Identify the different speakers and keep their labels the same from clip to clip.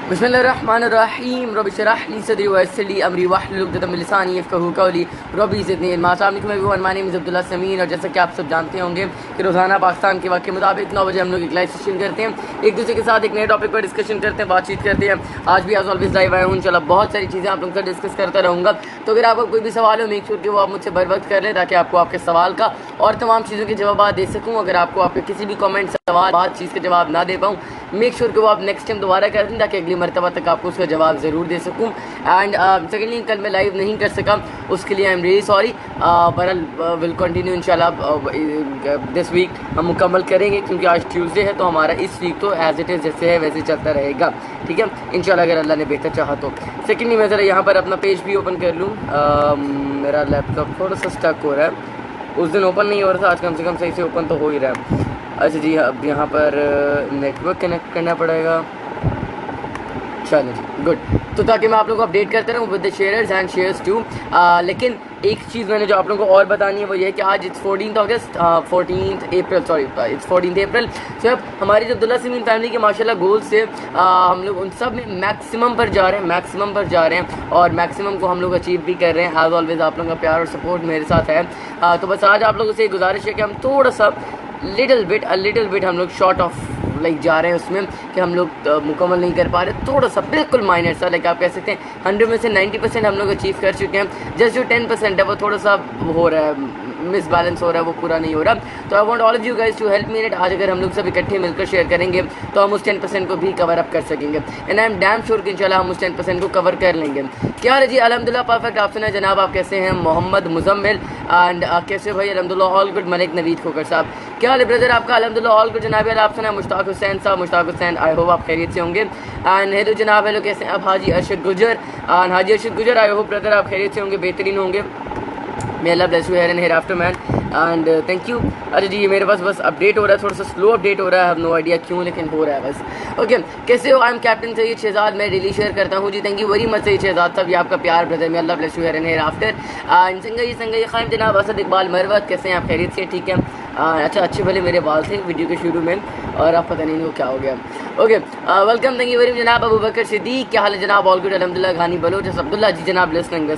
Speaker 1: बिस्मिल्लाहिर्रहमानिर्रहीम रब्बि इश्रह ली सदरी वयस्सिर ली अमरी वाहलुल उक़दतम मिन लिसानी यफ़क़हू क़ौली रब्बी ज़िदनी इल्मा। अस्सलाम वालेकुम everyone, my name is Abdullah Sameen. और जैसा कि आप सब जानते होंगे कि रोज़ाना पाकिस्तान के वक्त के मुताबिक 9 बजे हम लोग एक लाइव सेशन करते हैं, एक दूसरे के साथ एक नए टॉपिक पर डिस्कशन करते हैं, बातचीत करते हैं। आज भी एज़ ऑलवेज़ लाइव आया हूँ, इंशाल्लाह बहुत सारी चीज़ें आप लोगों से डिस्कस करता रहूँगा। तो अगर आपको कोई भी सवाल हो, मेक श्योर कि वो आप मुझसे बर वक्त कर लें ताकि आपको आपके सवाल का और तमाम चीज़ों के जवाब दे सकूँ। अगर आपको आपके किसी भी कमेंट सवाल बात चीज़ के जवाब ना दे पाऊँ, मेक श्योर कि वो आप नेक्स्ट टाइम दोबारा कर दें ताकि अगली मरतबा तक आपको उसका जवाब ज़रूर दे सकूँ। एंड सेकेंडली, कल मैं लाइव नहीं कर सका, उसके लिए आई एम रियली सॉरी। बहरहाल विल कंटिन्यू इंशाल्लाह दिस वीक हम मुकम्मल करेंगे, क्योंकि आज ट्यूसडे है तो हमारा इस वीक तो एज इट इज़ जैसे है वैसे चलता रहेगा, ठीक है इंशाल्लाह, अगर अल्लाह ने बेहतर चाहा तो। सेकेंडली, मैं ज़रा यहाँ पर अपना पेज भी ओपन कर लूँ। मेरा लैपटॉप थोड़ा सा स्टक हो रहा है, उस दिन ओपन नहीं हो रहा था, आज कम से कम सही से ओपन तो हो ही रहा है। अच्छा जी, अब यहाँ पर नेटवर्क कनेक्ट करना पड़ेगा। चलो जी, गुड। तो ताकि मैं आप लोगों को अपडेट करता रहूँ with the shares and shares to. लेकिन एक चीज़ मैंने जो आप लोगों को और बतानी है वो ये है कि आज इट्स 14 अगस्त, 14 अप्रैल। सो अब हमारी जो अब्दुल्ला समीन फैमिली के माशाल्लाह गोल्स से हम लोग उन सब में मैक्सिमम पर जा रहे हैं और मैक्सिमम को हम लोग अचीव भी कर रहे हैं। एज ऑलवेज आप लोगों का प्यार और सपोर्ट मेरे साथ है। तो बस आज आप लोगों से गुजारिश है कि हम थोड़ा सा लिटिल बिट हम लोग शॉर्ट ऑफ लाइक जा रहे हैं उसमें कि हम लोग मुकम्मल नहीं कर पा रहे, थोड़ा सा बिल्कुल माइनर सा, लाइक आप कह सकते हैं 100 में से 90% हम लोग अचीव कर चुके हैं। जस्ट जो 10% है वो थोड़ा सा हो रहा है, मिस बैलेंस हो रहा है, वो पूरा नहीं हो रहा। तो I want all of you guys to help me it. आज अगर हम लोग सब इकट्ठे मिलकर शेयर करेंगे तो हम उस 10% को भी कवर अप कर सकेंगे, and I am damn sure कि इंशाल्लाह हम उस 10% को कवर कर लेंगे। क्या है जी, अल्हम्दुलिल्लाह परफेक्ट। आप सुना जनाब, आप कैसे हैं? मोहम्मद मुजम्मिल एंड कैसे भाई? अल्हम्दुलिल्लाह ऑल गुड। मलिक नवीद खोकर साहब, क्या हाल है ब्रदर आपका? अल्हम्दुलिल्लाह ऑल गुड जनाब। यार आप सुना मुश्ताक हुसैन साहब, मुश्ताक हुसैन, आई होप आप खैरियत से होंगे। एंड हेलो जनाब, हेलो कैसे हैं आप? हाजी अरशद गुजर एंड हाजी अरशद गुजर, आई होप ब्रदर आप खैरियत से होंगे, बेहतरीन होंगे। May Allah bless you here and hereafter man and thank you. अच्छा जी, मेरे पास बस अपडेट हो रहा है, थोड़ा सा स्लो अपडेट हो रहा है, आई हैव नो आइडिया क्यों, लेकिन हो रहा है बस। ओके, कैसे हो? I am captain Sayeed Shahzad, मैं डेली शेयर करता हूँ जी। Thank you very much Sayeed Shahzad sahab, ये आपका प्यार brother. May Allah bless you here and hereafter. Sangai Khan जनाब, असद इकबाल मरवत, कैसे हैं आप? खैरियत से? ठीक है। अच्छा, अच्छे भले मेरे बाल थे वीडियो के शुरू में और आप पता नहीं वो क्या हो गया। Okay, welcome, thank you very much जनाब। अबू बकर सिद्दीक, क्या हाल है जनाब? ऑल गुड अल्हम्दुलिल्लाह। घानी बलोच अब्दुल्ला जी जनाब, लिसनिंग।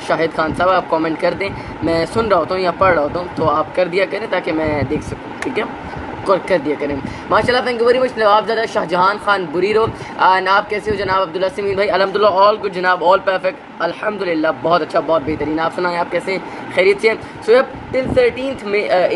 Speaker 1: शाहिद खान साहब, आप कमेंट कर दें, मैं सुन रहा होता हूँ या पढ़ रहा होता हूँ, तो आप कर दिया करें ताकि मैं देख सकूँ, ठीक है, कर दिया करें माशाल्लाह। Thank you very much Nawabzada Shahjahan Khan Buriro, and आप कैसे हो जनाब? अब्दुल्ला समीन भाई, अल्हम्दुलिल्लाह ऑल गुड जनाब, ऑल परफेक्ट अल्हम्दुलिल्लाह, बहुत अच्छा, बहुत बेहतरीन। आप सुनाएं, आप कैसे खैरियत से? सो अब टिल 13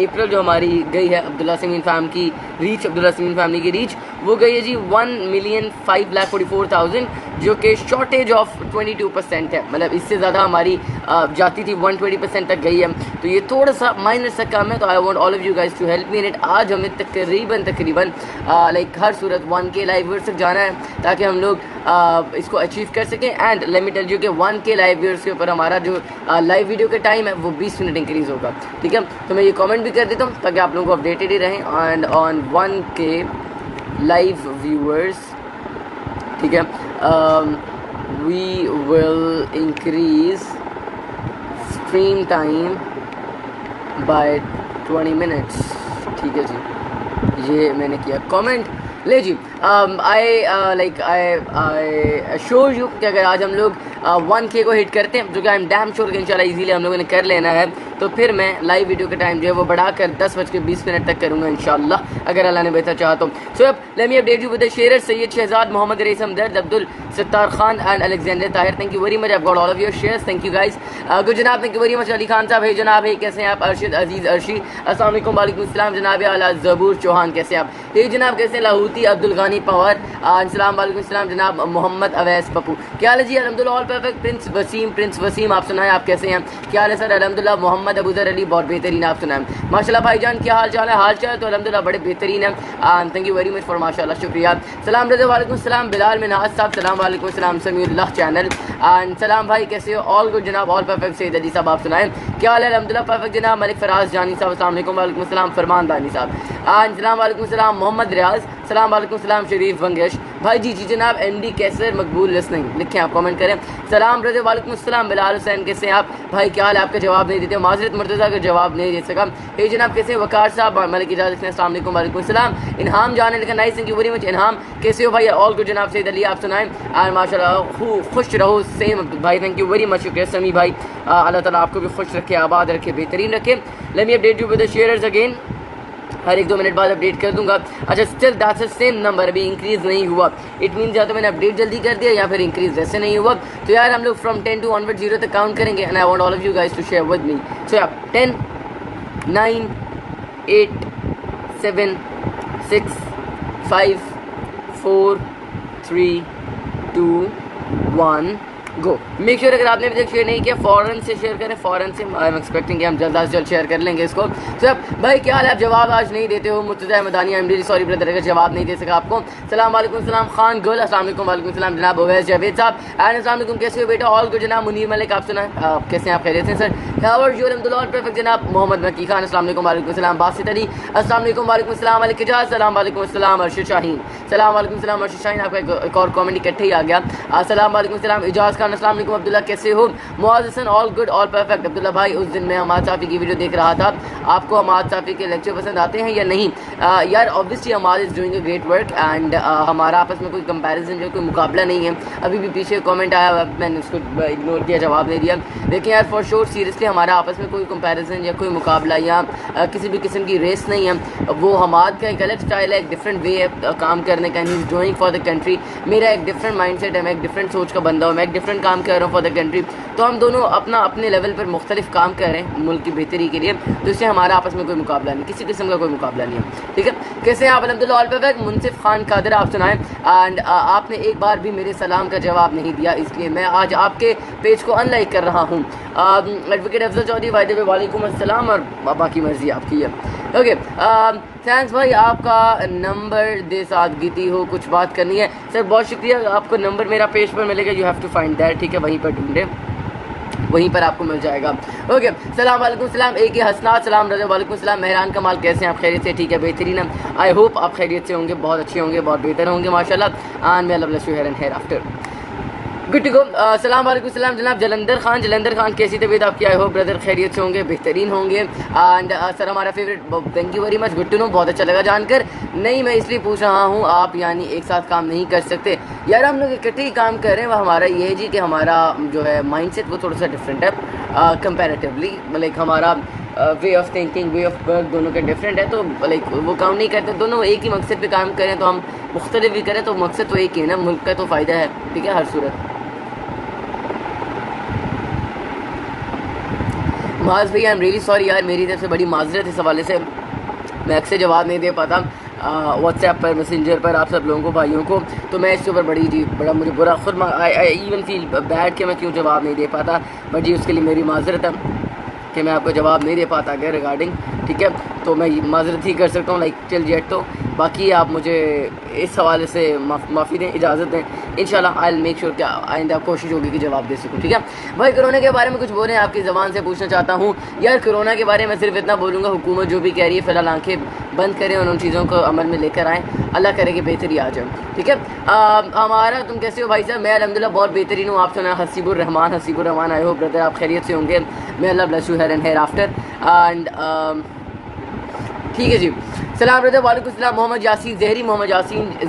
Speaker 1: अप्रैल जो हमारी गई है अब्दुल्ला समीन फैम की रीच, अब्दुल्ला समीन फैमिली की रीच, वो गई है जी 1,05,44,000, जो कि शॉर्टेज ऑफ 22% है। मतलब इससे ज़्यादा हमारी जाती थी, 120% तक गई है, तो ये थोड़ा सा माइनर सा कम है। तो I want all of you guys to help me in it. आज हमें तकरीबन लाइक हर सूरत 1K लाइव व्यूअर्स तक जाना है ताकि हम लोग इसको अचीव कर सकें। And let me tell you कि 1K लाइव व्यूअर्स के ऊपर हमारा जो लाइव वीडियो का टाइम है वो 20 मिनट इंक्रीज़ होगा, ठीक है। तो मैं ये कमेंट भी कर देता हूँ ताकि आप लोगों को अपडेटेड ही रहें। And on 1K live viewers, ठीक है, we will increase stream time by 20 minutes, ठीक है जी। ये मैंने किया कमेंट, ले जी। आई श्योर यू कि अगर आज हम लोग 1K को हिट करते हैं, जो कि आई एम डैम श्योर कि इंशाल्लाह इजीली हम लोगों ने कर लेना है, तो फिर मैं लाइव वीडियो का टाइम जो है वो बढ़ाकर 10:20 तक करूँगा इंशाल्लाह, अगर अल्लाह ने बेहतर चाहा तो। सो अब let me update you with the shares. Syed Shahzad, Mohammad Rais Hamdard, Abdul Sattar Khan and Alexander Tahir, thank you very much, I got all of your shares, thank you guys. Good जनाब, thank you very much. Ali Khan sahab, है जनाब, है कैसे हैं आप? अरशद अजीज़ अर्शी, अस्सलाम वालेकुम। वालेकुम अस्सलाम जनाब। आला ज़बूर चौहान, कैसे आप? हे जनाब, कैसे? लाहूती अब्दुल गानी पवार, अस्सलाम वालेकुम सलाम जनाब। मोहम्मद अवैस पप्पू, क्या हाल है जी? अल्हम्दुलिल्लाह ऑल परफेक्ट। प्रिंस वसीम, आप सुनाएं, आप कैसे हैं? क्या हाल है सर? अल्हम्दुलिल्लाह। मोहम्मद अबूजर अली, बहुत बेहतरीन, आप सुनाएं माशाल्लाह। भाईजान क्या हाल चाल है? हाल चाल तो अल्हम्दुलिल्लाह बड़े बेहतरीन है, thank you very much for माशाल्लाह, शुक्रिया। सलाम रज़ा, वालेकुम सलाम। बिलाल मिनहाज साहब, सलाम वालेकुम सलाम। समीउल्लाह चैनल एंड सलाम भाई, कैसे हो? ऑल गुड जनाब, ऑल परफेक्ट। सैयद अली साहब, आप सुनाएं, क्या हाल है? अल्हम्दुलिल्लाह परफेक्ट जनाब। मलिक फराज जानी साहब, अस्सलाम वालेकुम। वालेकुम सलाम। फरमान दानी साहब, सलाम वालेकुम सलाम। मोहम्मद रियाज, सलाम वालेकुम सलाम शरीफ वंगेश भाई जी जनाब एमडी कैसर मकबूल लिसनिंग लिखें आप कमेंट करें। सलाम ब्रदर वालेकुम अस्सलाम बिलाल हुसैन कैसे हैं आप भाई क्या हाल है आपका जवाब नहीं देते माजरत मुर्तज़ा का जवाब नहीं दे सका। हे जनाब कैसे हैं वकार साहब मलिक इजाज़त अस्सलाम वालेकुम वालेकुम सलाम। इनहाम जाने लिखा nice thank you very much Inham कैसे हो भाई ऑल गुड जनाब सैयद अली आप सुनाएं और माशाल्लाह खुश रहो सेम भाई थैंक यू वेरी मच शुक्रिया समी भाई अल्लाह ताला आपको भी खुश रखे आबाद रखे बेहतरीन रखे। Late me update you with the shares again her 1-2 minute बाद अपडेट कर दूंगा। अच्छा still that's the same number अभी इंक्रीज़ नहीं हुआ इट मीन्स या तो मैंने अपडेट जल्दी कर दिया या फिर इंक्रीज़ वैसे नहीं हुआ। तो यार हम लोग फ्रॉम 10 टू ऑनवर्ड 0 तक काउंट करेंगे and I want all of you guys to share with me. So या 10 9 8 7 6 5 4 3 2 1 गो। मेक श्योर अगर आपने अभी तक शेयर नहीं किया फ़ौरन से शेयर करें फ़ौरन से। आई एम एक्सपेक्टिंग कि हम जल्द से जल्द शेयर कर लेंगे इसको। तो भाई क्या हाल है आप जवाब आज नहीं देते हो मुर्तज़ा मदानी I am really sorry brother अगर जवाब नहीं दे सका आपको। सलाम वालेकुम सलाम खान गुल अस्सलाम वालेकुम वालेकुम सलाम जनाब ओवैस जावेद साहब एंड अस्सलाम वालेकुम कैसे हो बेटा ऑल गुड जनाब मुनीर मलिक आप सुना कैसे हैं आप खैरियत हैं सर हाउ यू अल्हम्दुलिल्लाह परफेक्ट जनाब मोहम्मद मकी खान अस्सलाम वालेकुम वालेकुम सलाम बासित अली अस्सलाम वालेकुम वालेकुम सलाम अलैक इजाज़ सलाम वालेकुम अस्सलाम अर्शद शाहीन सलाम वालेकुम सलाम अर्शद शाहीन आपका एक और कमेंट इकट्ठे ही आ गया। अस्सलाम वालेकुम सलाम इजाज़ खान अस्सलाम वालेकुम अब्दुल्ला कैसे हो Muaz Hasan all good all perfect. Abdullah भाई उस दिन मैं हमाद साफ़ी की वीडियो देख रहा था आपको हमाद साफ़ी के लेक्चर पसंद आते हैं या नहीं। यार obviously Hamad is doing a great work and हमारा आपस में कोई कंपैरिजन जो कोई मुकाबला नहीं है। अभी भी पीछे कमेंट आया मैंने उसको इग्नोर किया जवाब नहीं दिया लेकिन यार फॉर श्योर सीरियसली हमारा आपस में कोई कंपैरिजन या कोई मुकाबला या किसी भी किस्म की रेस नहीं है। वो हमाद का एक अलग स्टाइल है एक डिफरेंट वे है काम करने का and he is doing for the country. मेरा एक डिफरेंट माइंडसेट है मैं एक डिफरेंट सोच का बंदा हूँ मैं एक डिफरेंट काम कर रहा हूँ फॉर द कंट्री। तो हम दोनों अपना अपने लेवल पर मुख्तलिफ काम कर रहे हैं मुल्क की बेहतरी के लिए। तो इससे हमारा आपस में कोई मुकाबला नहीं किसी किस्म का कोई मुकाबला नहीं है ठीक है। कैसे हैं आप अल्हम्दुलिल्लाह ऑल परफेक्ट मुनसिफ खान कादिर आप सुनाएं एंड आपने एक बार भी मेरे सलाम का जवाब नहीं दिया इसलिए मैं आज आपके पेज को अनलाइक कर रहा हूँ। एडवोकेट अफजल चौधरी वायदे पे वालेकुम अस्सलाम और बाकी मर्जी आपकी है ओके थैंक्स भाई आपका नंबर दे सादगी हो कुछ बात करनी है सर बहुत शुक्रिया आपको नंबर मेरा पेज पर मिलेगा you have to find that ठीक है वहीं पर ढूंढे वहीं पर आपको मिल जाएगा ओके। सलाम वालेकुम सलाम एक ही हसनात सलाम रज़ा वालेकुम सलाम मेहरान कमाल कैसे हैं आप खैरियत से ठीक है बेहतरीन है आई होप आप खैरियत से होंगे बहुत अच्छे होंगे बहुत बेहतर होंगे माशाल्लाह and may Allah bless you here and hereafter good to go. सलाम वालेकुम सलाम जनाब जलंधर खान कैसी तबीयत आपकी आई होप ब्रदर खैरियत से होंगे बेहतरीन होंगे एंड सर हमारा favourite thank you very much good to know बहुत अच्छा लगा जानकर। नहीं मैं इसलिए पूछ रहा हूँ आप यानी एक साथ काम नहीं कर सकते यार हम लोग इकट्ठे ही काम कर रहे हैं। वो हमारा ये है जी कि हमारा जो है माइंडसेट वो थोड़ा सा डिफरेंट है कंपैरेटिवली लाइक हमारा way of thinking way of work दोनों के डिफरेंट है। तो लाइक वो काम नहीं करते दोनों एक ही मकसद पे काम करें तो हम मुख्तलिफ भी करें तो मकसद तो एक ही है ना मुल्क का तो फ़ायदा है ठीक है हर सूरत। माज भैया आई एम रियली सॉरी यार मेरी तरफ से बड़ी माजरत इस हवाले से मैं अक्सर जवाब नहीं दे पाता व्हाट्सएप पर मैसेंजर पर आप सब लोगों को भाइयों को। तो मैं इसके ऊपर बड़ा मुझे बुरा खुद आई इवन फील बैड कि मैं क्यों जवाब नहीं दे पाता बट जी उसके लिए मेरी माजरत है कि मैं आपको जवाब नहीं दे पाता अगर रिगार्डिंग ठीक है। तो मैं माजरत ही कर सकता हूँ लाइक टिल जेट। तो बाकी आप मुझे इस हवाले से माफ़ी दें इजाज़त दें इंशाल्लाह आई विल मेक श्योर कि आइंदा कोशिश होगी कि जवाब दे सकूँ ठीक है। भाई कोरोना के बारे में कुछ बोलें आपकी ज़बान से पूछना चाहता हूँ यार कोरोना के बारे में सिर्फ इतना बोलूँगा हुकूमत जो भी कह रही है फ़िलहाल आंखें बंद करें और उन चीज़ों को अमल में लेकर आएँ अल्लाह करे कि बेहतरी आ जाए ठीक है। हमारा तुम कैसे हो भाई साहब मैं अल्हम्दुलिल्लाह बहुत बेहतरीन हूँ आप सुना हसीबुर रहमान आए हो ब्रदर आप खैरियत से होंगे may Allah bless you here and hereafter and ठीक है जी। सलाम ब्रदर वालेकुम सलाम मोहम्मद यासीन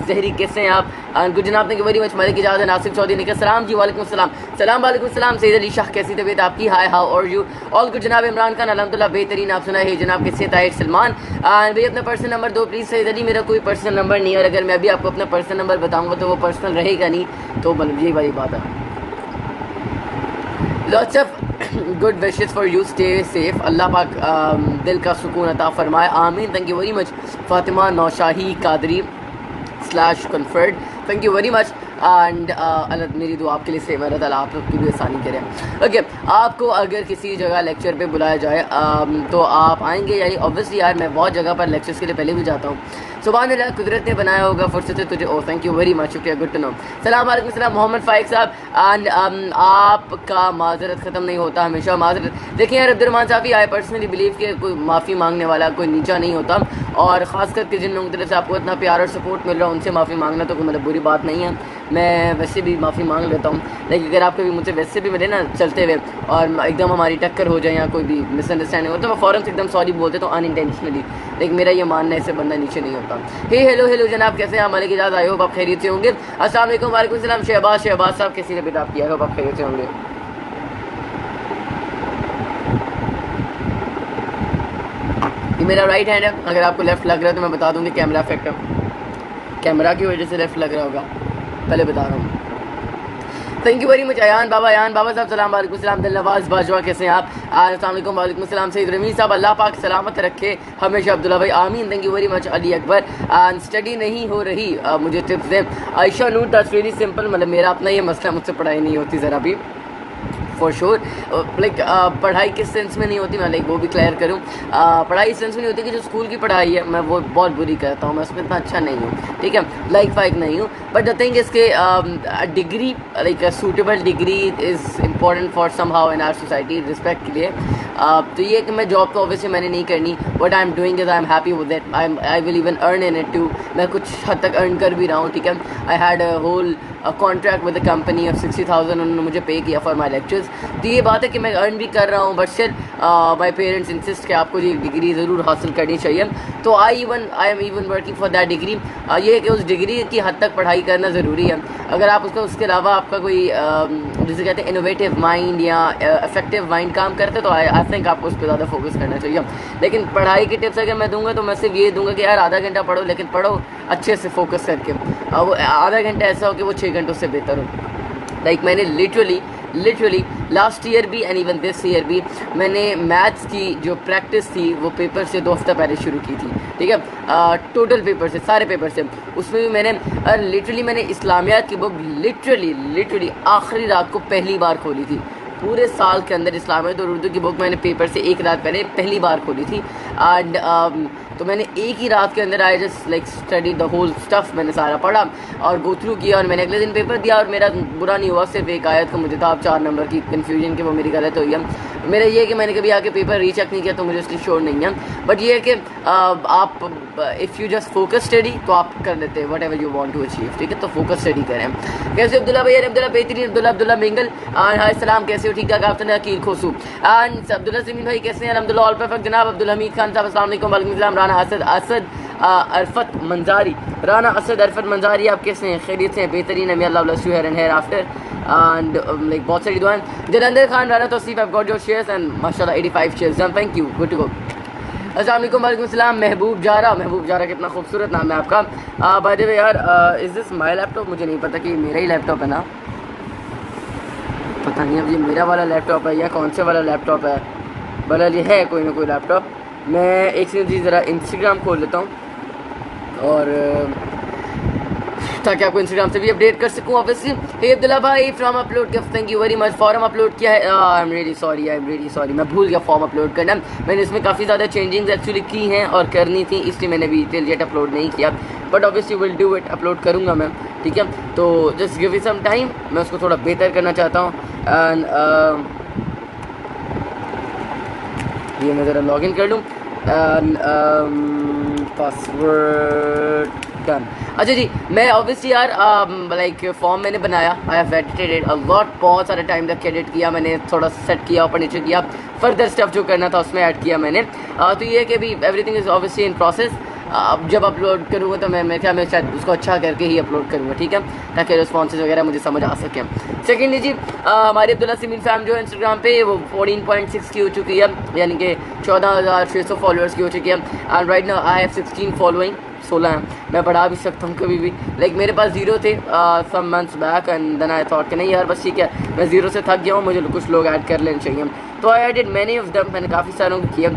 Speaker 1: जहरी कैसे हैं आप गुड जनाब thank you very much Malik इजाज़त नासिर चौधरी ने कहा सलाम जी वालेकुम सलाम सैयद अली शाह कैसी तबीयत आपकी hi how are you all good जनाब इमरान खान अल्हम्दुलिल्लाह बेहतरीन आप सुना है जनाब कैसे ताहिर सलमान एंड भैया अपना पर्सनल नंबर दो प्लीज़ सैयद अली मेरा कोई पर्सनल नंबर नहीं है और अगर मैं भी आपको अपना पर्सनल नंबर बताऊँगा तो वो पर्सनल रहेगा नहीं तो मतलब यही वाली बात है। Lots of good wishes for you stay safe Allah पाक दिल का सुकून अता फरमाए आमीन thank you very much Fatima Naushahi Qadri /कन्फर्ड thank you very much and Allah मेरी दुआ आपके लिए सेव अल्लाह ताला आप लोग की भी आसानी करें ओके। आपको अगर किसी जगह लेक्चर पे बुलाया जाए तो आप आएंगे यानी ऑब्वियसली यार मैं बहुत जगह पर लेक्चर्स के लिए पहले भी जाता हूँ सुभान अल्लाह कुदरत ने बनाया होगा फुर्सत से तुझे ओ थैंक यू वेरी मच शुक्रिया गुड टू नो। सलाम वालेकुम सलाम मोहम्मद फ़ाइक साहब एंड आपका माजरत ख़त्म नहीं होता हमेशा माजरत देखिए यार अब्दुर्रहमान साफ़ी आई पर्सनली बिलीव कि कोई माफ़ी मांगने वाला कोई नीचा नहीं होता और ख़ास करके जिन लोगों की तरफ से आपको इतना प्यार और सपोर्ट मिल रहा है उनसे माफ़ी मांगना तो कोई मतलब बुरी बात नहीं है, मैं वैसे भी माफ़ी मांग लेता हूँ। लेकिन अगर आप कभी मुझसे वैसे भी मिले ना चलते हुए और एकदम हमारी टक्कर हो जाए या कोई भी मिसअंडरस्टैंडिंग हो तो मैं फ़ौरन से एकदम सॉरी बोलते तो अनइंटेंशनली, लेकिन मेरा ये मानना है इससे बंदा नीचे नहीं होता। हे हेलो जनाब, कैसे हैं आप? मालिक इजाज़त, आई होप आप खैरियत से होंगे। अस्सलाम वालेकुम। वालेकुम सलाम। शहबाज साहब कैसी तबीयत आपकी? आई होप आप खैरियत से होंगे। ये मेरा राइट हैंड है, अगर आपको लेफ़्ट लग रहा है तो मैं बता दूँगी कैमरा इफेक्ट है, कैमरा की वजह से लेफ़्ट लग रहा होगा, पहले बता रहा हूँ। Thank you very much Ayan Baba sahab, सलाम वालेकुम सलाम। दिल नवाज़ बाजवा कैसे हैं आप? अस्सलाम वालेकुम। वालेकुम सलाम। सईद रमीज़ साहब, अल्लाह पाक सलामत रखे हमेशा। अब्दुल्ला भाई आमीन, thank you very much. Ali Akbar, study नहीं हो रही, मुझे टिप्स दें। आयशा नूर, दैट्स रियली सिंपल, मतलब मेरा अपना ये मसला, मुझसे पढ़ाई नहीं होती ज़रा भी, फॉर श्योर। लाइक पढ़ाई किस सेंस में नहीं होती, मैं लाइक वो भी क्लियर करूँ। पढ़ाई इस सेंस में नहीं होती कि जो स्कूल की पढ़ाई है मैं वो बहुत बुरी करता हूँ, मैं उसमें इतना अच्छा नहीं हूँ, ठीक है, लाइक फाइक नहीं हूँ। बट द थिंग इसके degree, like suitable degree is important for somehow in our society, respect के लिए। तो ये कि मैं जॉब तो ऑब्वियसली मैंने नहीं करनी, what I am doing is I am happy with that, I will even earn in it too, मैं कुछ हद तक अर्न कर भी रहा हूँ, ठीक है। I had a whole contract with the company of 60,000, उन्होंने मुझे पे किया फॉर माई लेक्चर्स। तो ये बात है कि मैं अर्न भी कर रहा हूँ, but still my parents insist कि आपको ये डिग्री ज़रूर हासिल करनी चाहिए। तो I am even working for that degree. ये है कि उस डिग्री की हद तक पढ़ाई करना ज़रूरी है। अगर आप उसके अलावा आपका कोई जिसे कहते हैं इनोवेटिव माइंड या इफेक्टिव माइंड काम करते तो आई थिंक आपको उस पर ज़्यादा फोकस करना चाहिए। लेकिन पढ़ाई की टिप्स अगर मैं दूंगा तो मैं सिर्फ ये दूंगा कि यार आधा घंटा पढ़ो, लेकिन पढ़ो अच्छे से फोकस करके। वो आधा घंटा ऐसा हो कि वो 6 घंटों से बेहतर हो। लाइक मैंने लिटरली लास्ट ईयर भी एंड इवन दिस ईयर भी मैंने मैथ्स की जो प्रैक्टिस थी वो पेपर से 2 हफ्ता पहले शुरू की थी, ठीक है। टोटल पेपर से, सारे पेपर से, उसमें भी मैंने लिटरली मैंने इस्लामियात की बुक लिटरली आखिरी रात को पहली बार खोली थी। पूरे साल के अंदर इस्लामियात और उर्दू की बुक मैंने पेपर से एक रात पहले पहली बार खोली थी। एंड तो मैंने एक ही रात के अंदर I just like study the whole stuff, मैंने सारा पढ़ा और गो थ्रू किया और मैंने अगले दिन पेपर दिया और मेरा बुरा नहीं हुआ। सिर्फ एक आयत का मुझे था, अब 4 नंबर की कन्फ्यूजन कि वो मेरी गलत हुई है। मेरा ये है कि मैंने कभी आके पेपर रीचेक नहीं किया तो मुझे उसकी श्योर नहीं है। बट ये है कि आप if you just focus study तो आप कर लेते हैं whatever you want to achieve, ठीक है। तो फोकस स्टडी करें। कैसे अब्दुल्ला भैया? अब्दुल्ला बेहतरीन, अब्दुल्ला मिंगल, हाय सलाम, कैसे हो? ठीक है। आपने अकील खोसू एंड अब्दुल्ला सिमीन भाई कैसे हैं? अलहमदुलिल्लाह ऑल परफेक्ट जनाब। अब्दुल हमीद खान साहब अस्सलाम वालेकुम। वालेकुम सलाम। राना असद अरफत मंजारी, राना असद अरफत मंजारी, आप कैसे हैं? खैरियत से हैं? बेहतरीन, may Allah bless you here and hereafter and like बहुत सारी दुआएं। Jalandhar Khan, Rana Tauseef, I got your shares and माशाल्लाह 85 shares done, thank you, good to go. अस्सलाम वालेकुम। वालेकुम सलाम। महबूब जारा कितना खूबसूरत नाम है आपका। बाय द वे यार, इज़ दिस माय लैपटॉप? मुझे नहीं पता कि मेरा ही लैपटॉप है ना, पता नहीं अब ये मेरा वाला लैपटॉप है या कौन से वाला लैपटॉप है। बहरहाल ये है कोई ना कोई लैपटॉप। मैं एक चीज़ ज़रा इंस्टाग्राम खोल लेता हूँ और ताकि आपको इंस्टाग्राम से भी अपडेट कर सकूँ ऑब्वियसली। हे अब्दुल्ला भाई from upload gift, thank you very much. Form upload किया है? आई एम रियली सॉरी, मैं भूल गया फॉर्म अपलोड करना। मैंने इसमें काफ़ी ज़्यादा चेंजिंग्स एक्चुअली की हैं और करनी थी, इसलिए मैंने भी टिल येट अपलोड नहीं किया, but obviously will do it, upload करूँगा मैं, ठीक है। तो just give me some time, मैं उसको थोड़ा बेहतर करना चाहता हूँ। एंड ये मैं ज़रा लॉगिन कर लूँ एंड पासवर्ड डन। अच्छा जी, मैं ऑब्वियसली यार लाइक फॉर्म मैंने बनाया, I have edited it a lot, बहुत सारे टाइम तक एडिट किया मैंने, थोड़ा सेट किया, ऊपर नीचे किया, फर्दर स्टेप जो करना था उसमें ऐड किया मैंने। तो ये है कि अभी everything is obviously in process. अब जब अपलोड करूँगा तो मैं शायद उसको अच्छा करके ही अपलोड करूँगा, ठीक है, ताकि रिस्पॉन्सेज वगैरह मुझे समझ आ सकें। सेकेंडली जी, हमारी अब्दुल्ला सिमीन फैम जो है इंस्टाग्राम पे वो 14.6 की हो चुकी है, यानी कि 14,600 फॉलोअर्स की हो चुकी है। And right now I have 16 following, 16 हैं। मैं बढ़ा भी सकता हूँ कभी भी, लाइक मेरे पास 0 थे some months back and then I thought कि नहीं यार बस ठीक है, मैं 0 से थक गया हूँ, मुझे कुछ लोग ऐड कर लेने चाहिए। तो I added many of them, मैंने काफ़ी सारों को किया।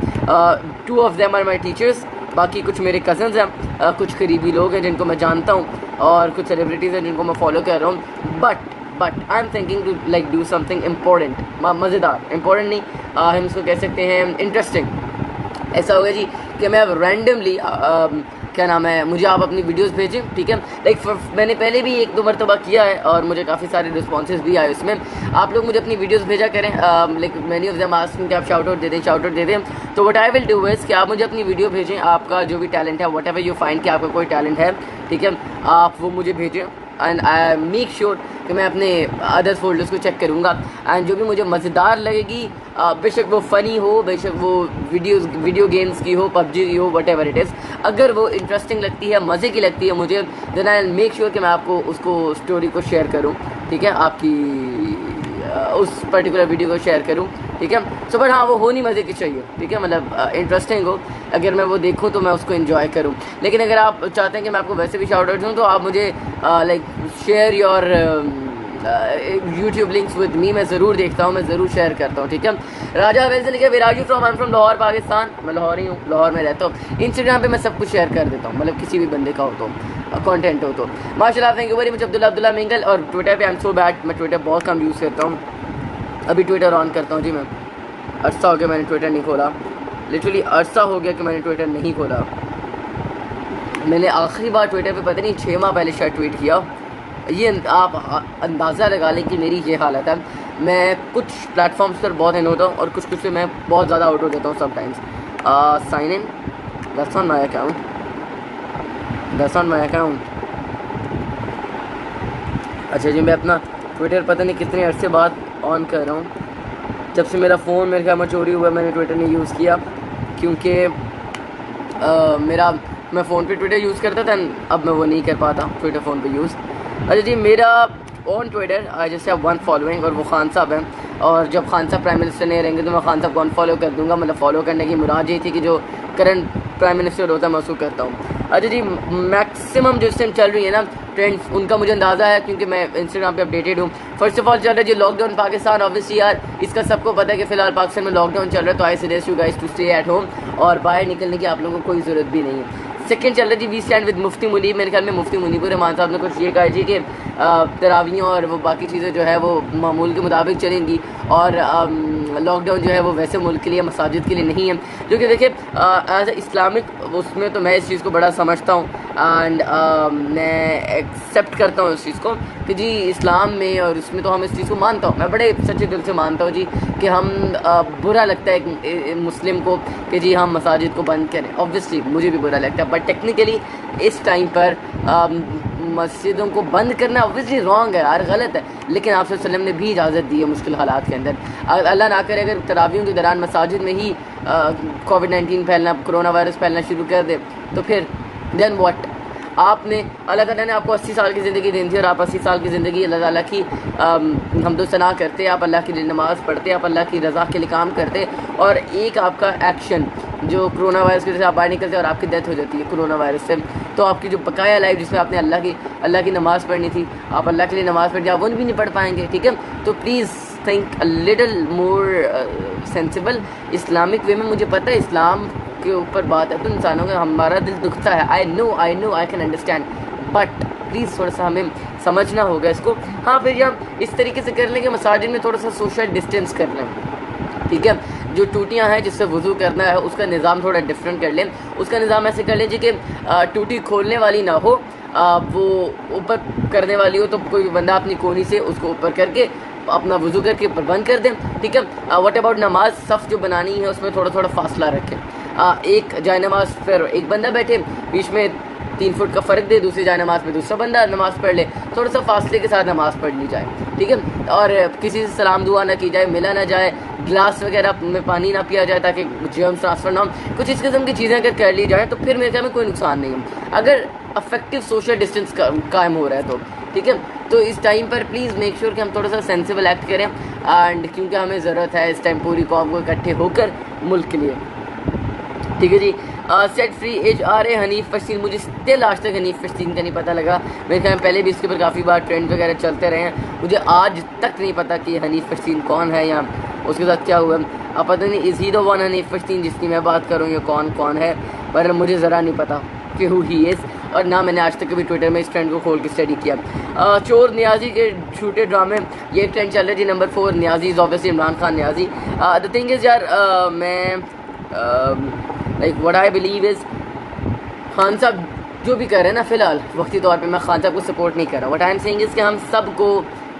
Speaker 1: 2 of them are my teachers, बाकी कुछ मेरे कज़न्स हैं, कुछ करीबी लोग हैं जिनको मैं जानता हूँ और कुछ सेलिब्रिटीज़ हैं जिनको मैं फॉलो कर रहा हूँ। But I am thinking to like do something important, मज़ेदार, इम्पोर्टेंट नहीं, हम इसको कह सकते हैं इंटरेस्टिंग। ऐसा होगा जी कि मैं अब रैंडमली क्या नाम है, मुझे आप अपनी वीडियोस भेजें, ठीक है। लाइक मैंने पहले भी 1-2 मरतबा किया है और मुझे काफ़ी सारे रिस्पॉन्सेज भी आए उसमें। आप लोग मुझे अपनी वीडियोस भेजा करें। Like many of them asking कि आप शाउट आउट दे दें। तो what I will do is कि आप मुझे अपनी वीडियो भेजें, आपका जो भी टैलेंट है, वट एवर यू फाइंड कि आपका कोई टैलेंट है, ठीक है, आप वो मुझे भेजें एंड आई मेक श्योर कि मैं अपने अदर्स फोल्डर्स को चेक करूँगा एंड जो भी मुझे मज़ेदार लगेगी, बेशक वो फ़नी हो, बेशक वो वीडियो गेम्स की हो, पबजी की हो, वट एवर इट इज़, अगर वो इंटरेस्टिंग लगती है, मज़े की लगती है मुझे, देन आई मेक श्योर कि मैं आपको उसको स्टोरी को शेयर करूँ, ठीक है, आपकी उस पर्टिकुलर वीडियो को शेयर करूँ, ठीक है। सो बट हाँ, वो होनी मज़े की चाहिए, ठीक है, मतलब इंटरेस्टिंग हो, अगर मैं वो देखूँ तो मैं उसको इन्जॉय करूँ। लेकिन अगर आप चाहते हैं कि मैं आपको वैसे भी शाउट आउट दूँ तो आप मुझे like share your YouTube links with me, मैं ज़रूर देखता हूँ, मैं ज़रूर शेयर करता हूँ, ठीक है। राजा वैसे लिखे Viraju from, I am from Lahore Pakistan, मैं लाहौर ही हूँ, लाहौर में रहता हूँ। इंस्टाग्राम पे मैं सब कुछ शेयर कर देता हूँ, मतलब किसी भी बंदे का हो तो कंटेंट हो तो माशाल्लाह, thank you very much Abdullah mingle. और ट्विटर पे आई एम सो बैड, मैं ट्विटर बहुत कम यूज़ करता हूँ, अभी ट्विटर ऑन करता हूँ जी। मैं अरसा हो गया मैंने ट्विटर नहीं खोला, लिटरली अरसा हो गया कि मैंने ट्विटर नहीं खोला। मैंने आखिरी बार ट्विटर पे पता नहीं 6 माह पहले शायद ट्वीट किया। ये आप अंदाज़ा लगा लें कि मेरी ये हालत है। मैं कुछ प्लेटफॉर्म्स पर बहुत इन होता हूँ और कुछ पे मैं बहुत ज़्यादा आउट हो जाता हूँ sometimes. Sign in, that's not my account, that's not my account. अच्छा जी, मैं अपना ट्विटर पता नहीं कितने अरसे बाद ऑन कर रहा हूँ। जब से मेरा फ़ोन मेरे ख्याल में चोरी हुआ मैंने ट्विटर नहीं यूज़ किया, क्योंकि मैं फ़ोन पे ट्विटर यूज़ करता था, अब मैं वो नहीं कर पाता ट्विटर फ़ोन पे यूज़। अच्छा जी, मेरा ऑन ट्विटर जैसे अब 1 फॉलोइंग और वो खान साहब हैं, और जब खान साहब प्राइम मिनिस्टर नहीं रहेंगे तो मैं खान साहब को अनफॉलो कर दूँगा। मतलब फॉलो करने की मुराद ये थी कि जो करंट प्राइम मिनिस्टर होता है मैं उसको करता हूँ। अच्छा जी, मैक्सिमम जो इस टाइम चल रही है ना ट्रेंड्स, उनका मुझे अंदाज़ा है क्योंकि मैं इंस्टाग्राम पे अपडेटेड हूँ। फर्स्ट ऑफ ऑल चल रहा है जी लॉकडाउन पाकिस्तान, ऑब्वियसली यार इसका सबको पता है कि फ़िलहाल पाकिस्तान में लॉकडाउन चल रहा है, तो I suggest you guys to stay at home और बाहर निकलने की आप लोगों को कोई ज़रूरत भी नहीं है। सेकंड चल रहा है जी वी स्टैंड विद मुफ्ती मुनीब। मेरे ख्याल में मुफ्ती मुनीब रहमान साहब ने कुछ ये कहा जी कि तरावियाँ और वो बाकी चीज़ें जो है वो मामूल के मुताबिक चलेंगी और लॉकडाउन जो है वो वैसे मुल्क के लिए, मसाजिद के लिए नहीं है। जो कि देखिए एज इस्लामिक उसमें तो मैं इस चीज़ को बड़ा समझता हूँ एंड मैं एक्सेप्ट करता हूँ इस चीज़ को कि जी इस्लाम में और इसमें तो हम इस चीज़ को मानता हूँ, मैं बड़े सच्चे दिल से मानता हूँ जी कि हम बुरा लगता है मुस्लिम को कि जी हम मसाजिद को बंद करें। ऑब्वियसली मुझे भी बुरा लगता है, बट टेक्निकली इस टाइम पर मस्जिदों को बंद करना ऑब्वियसली रॉन्ग है यार, गलत है। लेकिन आप वसल्लम ने भी इजाज़त दी है मुश्किल हालात के अंदर। अल्लाह ना करे अगर तरावियों के दौरान मसाजिद में ही कोविड-19 फैलना, कोरोना वायरस फैलना शुरू कर दे तो फिर देन व्हाट। आपने अल्लाह ताला ने आपको 80 साल की ज़िंदगी दी थी और आप 80 साल की ज़िंदगी अल्लाह ताला की हम्दो सना करते, आप अल्लाह के लिए नमाज़ पढ़ते, आप अल्लाह की रज़ा के लिए काम करते, और एक आपका एक्शन जो कोरोना वायरस की वजह से आप बाहर निकलते और आपकी डेथ हो जाती है कोरोना वायरस से, तो आपकी जो बकाया लाइफ जिसमें आपने अल्लाह की नमाज़ पढ़नी थी, आप अल्लाह के लिए नमाज़ पढ़, आप वो भी नहीं पढ़ पाएंगे, ठीक है। तो please think a little more sensible Islamic way में। मुझे पता है इस्लाम के ऊपर बात है तो इंसानों का हमारा दिल दुखता है, I know I can understand, but please थोड़ा सा हमें समझना होगा इसको। हाँ, फिर हम इस तरीके से कर लें कि मसाजिद में थोड़ा सा सोशल डिस्टेंस कर लें, ठीक है। जो टूटियाँ हैं जिससे वज़ू करना है उसका निज़ाम थोड़ा डिफरेंट कर लें। उसका निज़ाम ऐसे कर लीजिए कि टूटी खोलने वाली ना हो, वो ऊपर करने वाली हो, तो कोई बंदा अपनी कोनी से उसको ऊपर करके अपना वज़ू करके ऊपर बंद कर दें, ठीक है। व्हाट अबाउट नमाज, सफ़ जो बनानी है उसमें थोड़ा थोड़ा फासला रखें। एक जाए नमाज पर एक बंदा बैठे, बीच में 3 फुट का फ़र्क दे, दूसरी जाए नमाज़ पे दूसरा बंदा नमाज़ पढ़ ले, थोड़ा सा फासले के साथ नमाज़ पढ़ ली जाए, ठीक है। और किसी से सलाम दुआ ना की जाए, मिला ना जाए, गिलास वगैरह में पानी ना पिया जाए ताकि जर्म्स ट्रांसफ़र ना हो। कुछ इस किस्म की चीज़ें अगर कर ली जाए तो फिर मेरे ख्याल में कोई नुकसान नहीं है, अगर अफेक्टिव सोशल डिस्टेंस कायम हो रहा है तो, ठीक है। तो इस टाइम पर प्लीज़ मेक श्योर कि हम थोड़ा सा सेंसिबल एक्ट करें, एंड क्योंकि हमें ज़रूरत है इस टाइम पूरी कौम को इकट्ठे होकर मुल्क के लिए, ठीक है जी। Set free H R A Hanif फशीन, मुझे स्टिल आज तक हनीफ फशीन का नहीं पता लगा। मेरे ख्याल में पहले भी इसके ऊपर काफ़ी बार ट्रेंड वगैरह चलते रहे हैं, मुझे आज तक नहीं पता कि हनीफ फशीन कौन है या उसके साथ क्या हुआ। अब पता नहीं is he the one Hanif Fasheen जिसकी मैं बात करूँ या कौन है, पर मुझे ज़रा नहीं पता कि हु ही इज़, और ना मैंने आज तक कभी ट्विटर में इस ट्रेंड को खोल के स्टडी किया। चोर न्याजी के झूठे ड्रामे, ये ट्रेंड चल रहा है जी। Number 4 Niazi is obviously Imran Khan Niazi. The thing is यार, मैं like what I believe is Khan sahab जो भी कर रहे हैं ना, फ़िलहाल वक्ती तौर पे मैं खान साहब को सपोर्ट नहीं कर रहा। What I am saying is कि हम सबको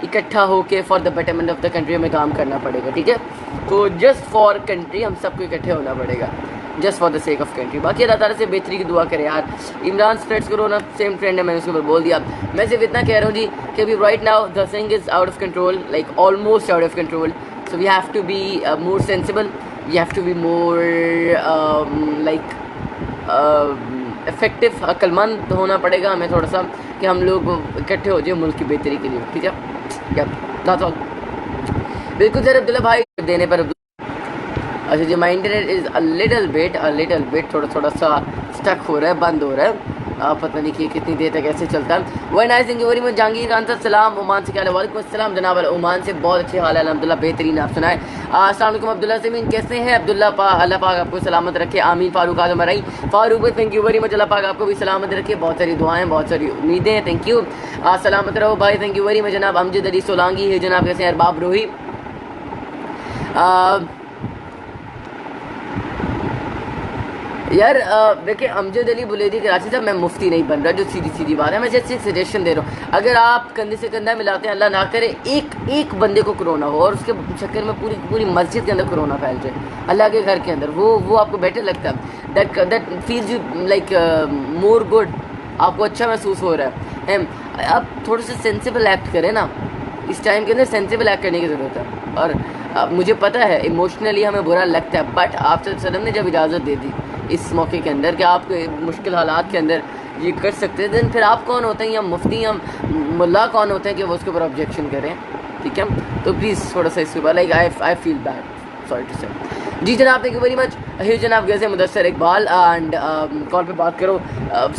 Speaker 1: इकट्ठा होके for the betterment of the country में काम करना पड़ेगा, ठीक है। तो जस्ट फॉर कंट्री हम सबको इकट्ठे होना पड़ेगा, just for the sake of country. बाकी अल्लाह ताला से बेहतरी की दुआ करें यार। इमरान स्प्रेड्स करो ना, सेम ट्रेंड है, मैंने उसके ऊपर बोल दिया। मैं सिर्फ इतना कह रहा हूँ जी कि अभी right now the thing is out of control, like almost out of control. So we have to be more sensible, we have to be more like effective, अक्लमंद होना पड़ेगा हमें थोड़ा सा, कि हम लोग इकट्ठे हो जाए मुल्क की बेहतरी के लिए, ठीक है। क्या बिल्कुल सर अब्दुल्ला भाई देने पर। अच्छा जी, my internet is a little bit थोड़ा सा स्टक हो रहा है, बंद हो रहा है। पता नहीं कि कितनी देर तक ऐसे चलता है। One nice think you very much. Jahangir Khan साहब सलाम, ओमान से क्या हाल है? वालेकुम अस्सलाम जनाब, ओमान से बहुत अच्छे हाल है अल्हम्दुलिल्लाह, बेहतरीन। आप सुनाए? अस्सलाम वालेकुम अब्दुल्ला समीन, कैसे हैं? अब्दुल्ला अल्लाह पाक आपको सलामत रखे, आमीन। Farooq Azam Marai, Farooq thank you very much, Allah पाक आपको भी सलामत रखे, बहुत सारी दुआएं, बहुत सारी उम्मीदें, थैंक यू। सलामत रहो भाई, थैंक यू वेरी मच जनाब। अमजद अली सोलांगी है जनाब, कैसे हैं? अरबाब रोही यार देखिए अमजद अली बुलेदी कराची साहब, मैं मुफ्ती नहीं बन रहा, जो सीधी सीधी बात है। मैं जैसे एक सजेशन दे रहा हूँ, अगर आप कंधे से कंधा मिलाते हैं, अल्लाह ना करे एक बंदे को कोरोना हो और उसके चक्कर में पूरी मस्जिद के अंदर कोरोना फैल जाए, अल्लाह के घर के अंदर, वो आपको बेटर लगता है? That feels you like more good, आपको अच्छा महसूस हो रहा है। आप थोड़ा सा सेंसिबल एक्ट करें ना, इस टाइम के अंदर सेंसिबल एक्ट करने की ज़रूरत है। और मुझे पता है इमोशनली हमें बुरा लगता है, बट आप सल्लम ने जब इजाज़त दे दी इस मौके के अंदर कि आप मुश्किल हालात के अंदर ये कर सकते हैं, देन फिर आप कौन होते हैं, या मुफ्ती या मुल्ला कौन होते हैं कि वो उसके ऊपर ऑब्जेक्शन करें, ठीक है। तो प्लीज़ थोड़ा सा इसके ऊपर, like I feel bad, sorry to say. जी जनाब, thank you very much. Hey जनाब, कैसे मुदस्सर इकबाल एंड कॉल पे बात करो।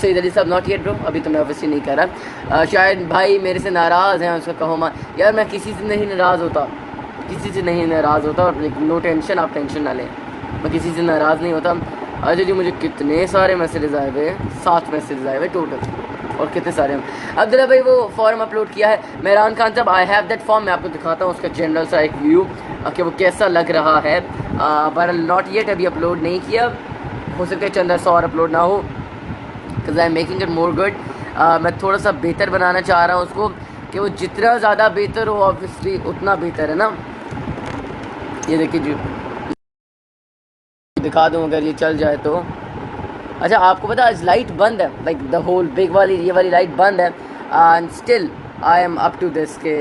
Speaker 1: सईद अली साहब नॉट येट ब्रो, अभी तो मैं ऑब्वियसली नहीं कर रहा। शायद भाई मेरे से नाराज़ हैं, उसका कहो मान यार, मैं किसी से नहीं नाराज़ होता, किसी से नहीं नाराज़ होता, नो टेंशन, आप टेंशन ना लें, मैं किसी से नाराज़ नहीं होता। अच्छा जी, मुझे कितने सारे मैसेजेस आए हुए, 7 मैसेजेस आए हुए टोटल, और कितने सारे हैं। अब्दुल्ला भाई वो फॉर्म अपलोड किया है, मेहरान खान साहब आई हैव दैट फॉर्म, मैं आपको दिखाता हूँ उसका जनरल सा एक व्यू कि वो कैसा लग रहा है। पर नॉट येट, अभी अपलोड नहीं किया, हो सकता है चंद अर्सा और अपलोड ना हो, because I am making it more good. मैं थोड़ा सा बेहतर बनाना चाह रहा हूँ उसको, कि वो जितना ज़्यादा बेहतर हो ऑब्वियसली उतना बेहतर है ना। ये देखिए जी, दिखा दूँ अगर ये चल जाए तो। अच्छा आपको पता है लाइट बंद है, लाइक द होल बिग वाली ये वाली लाइट बंद है, and still I am up to this के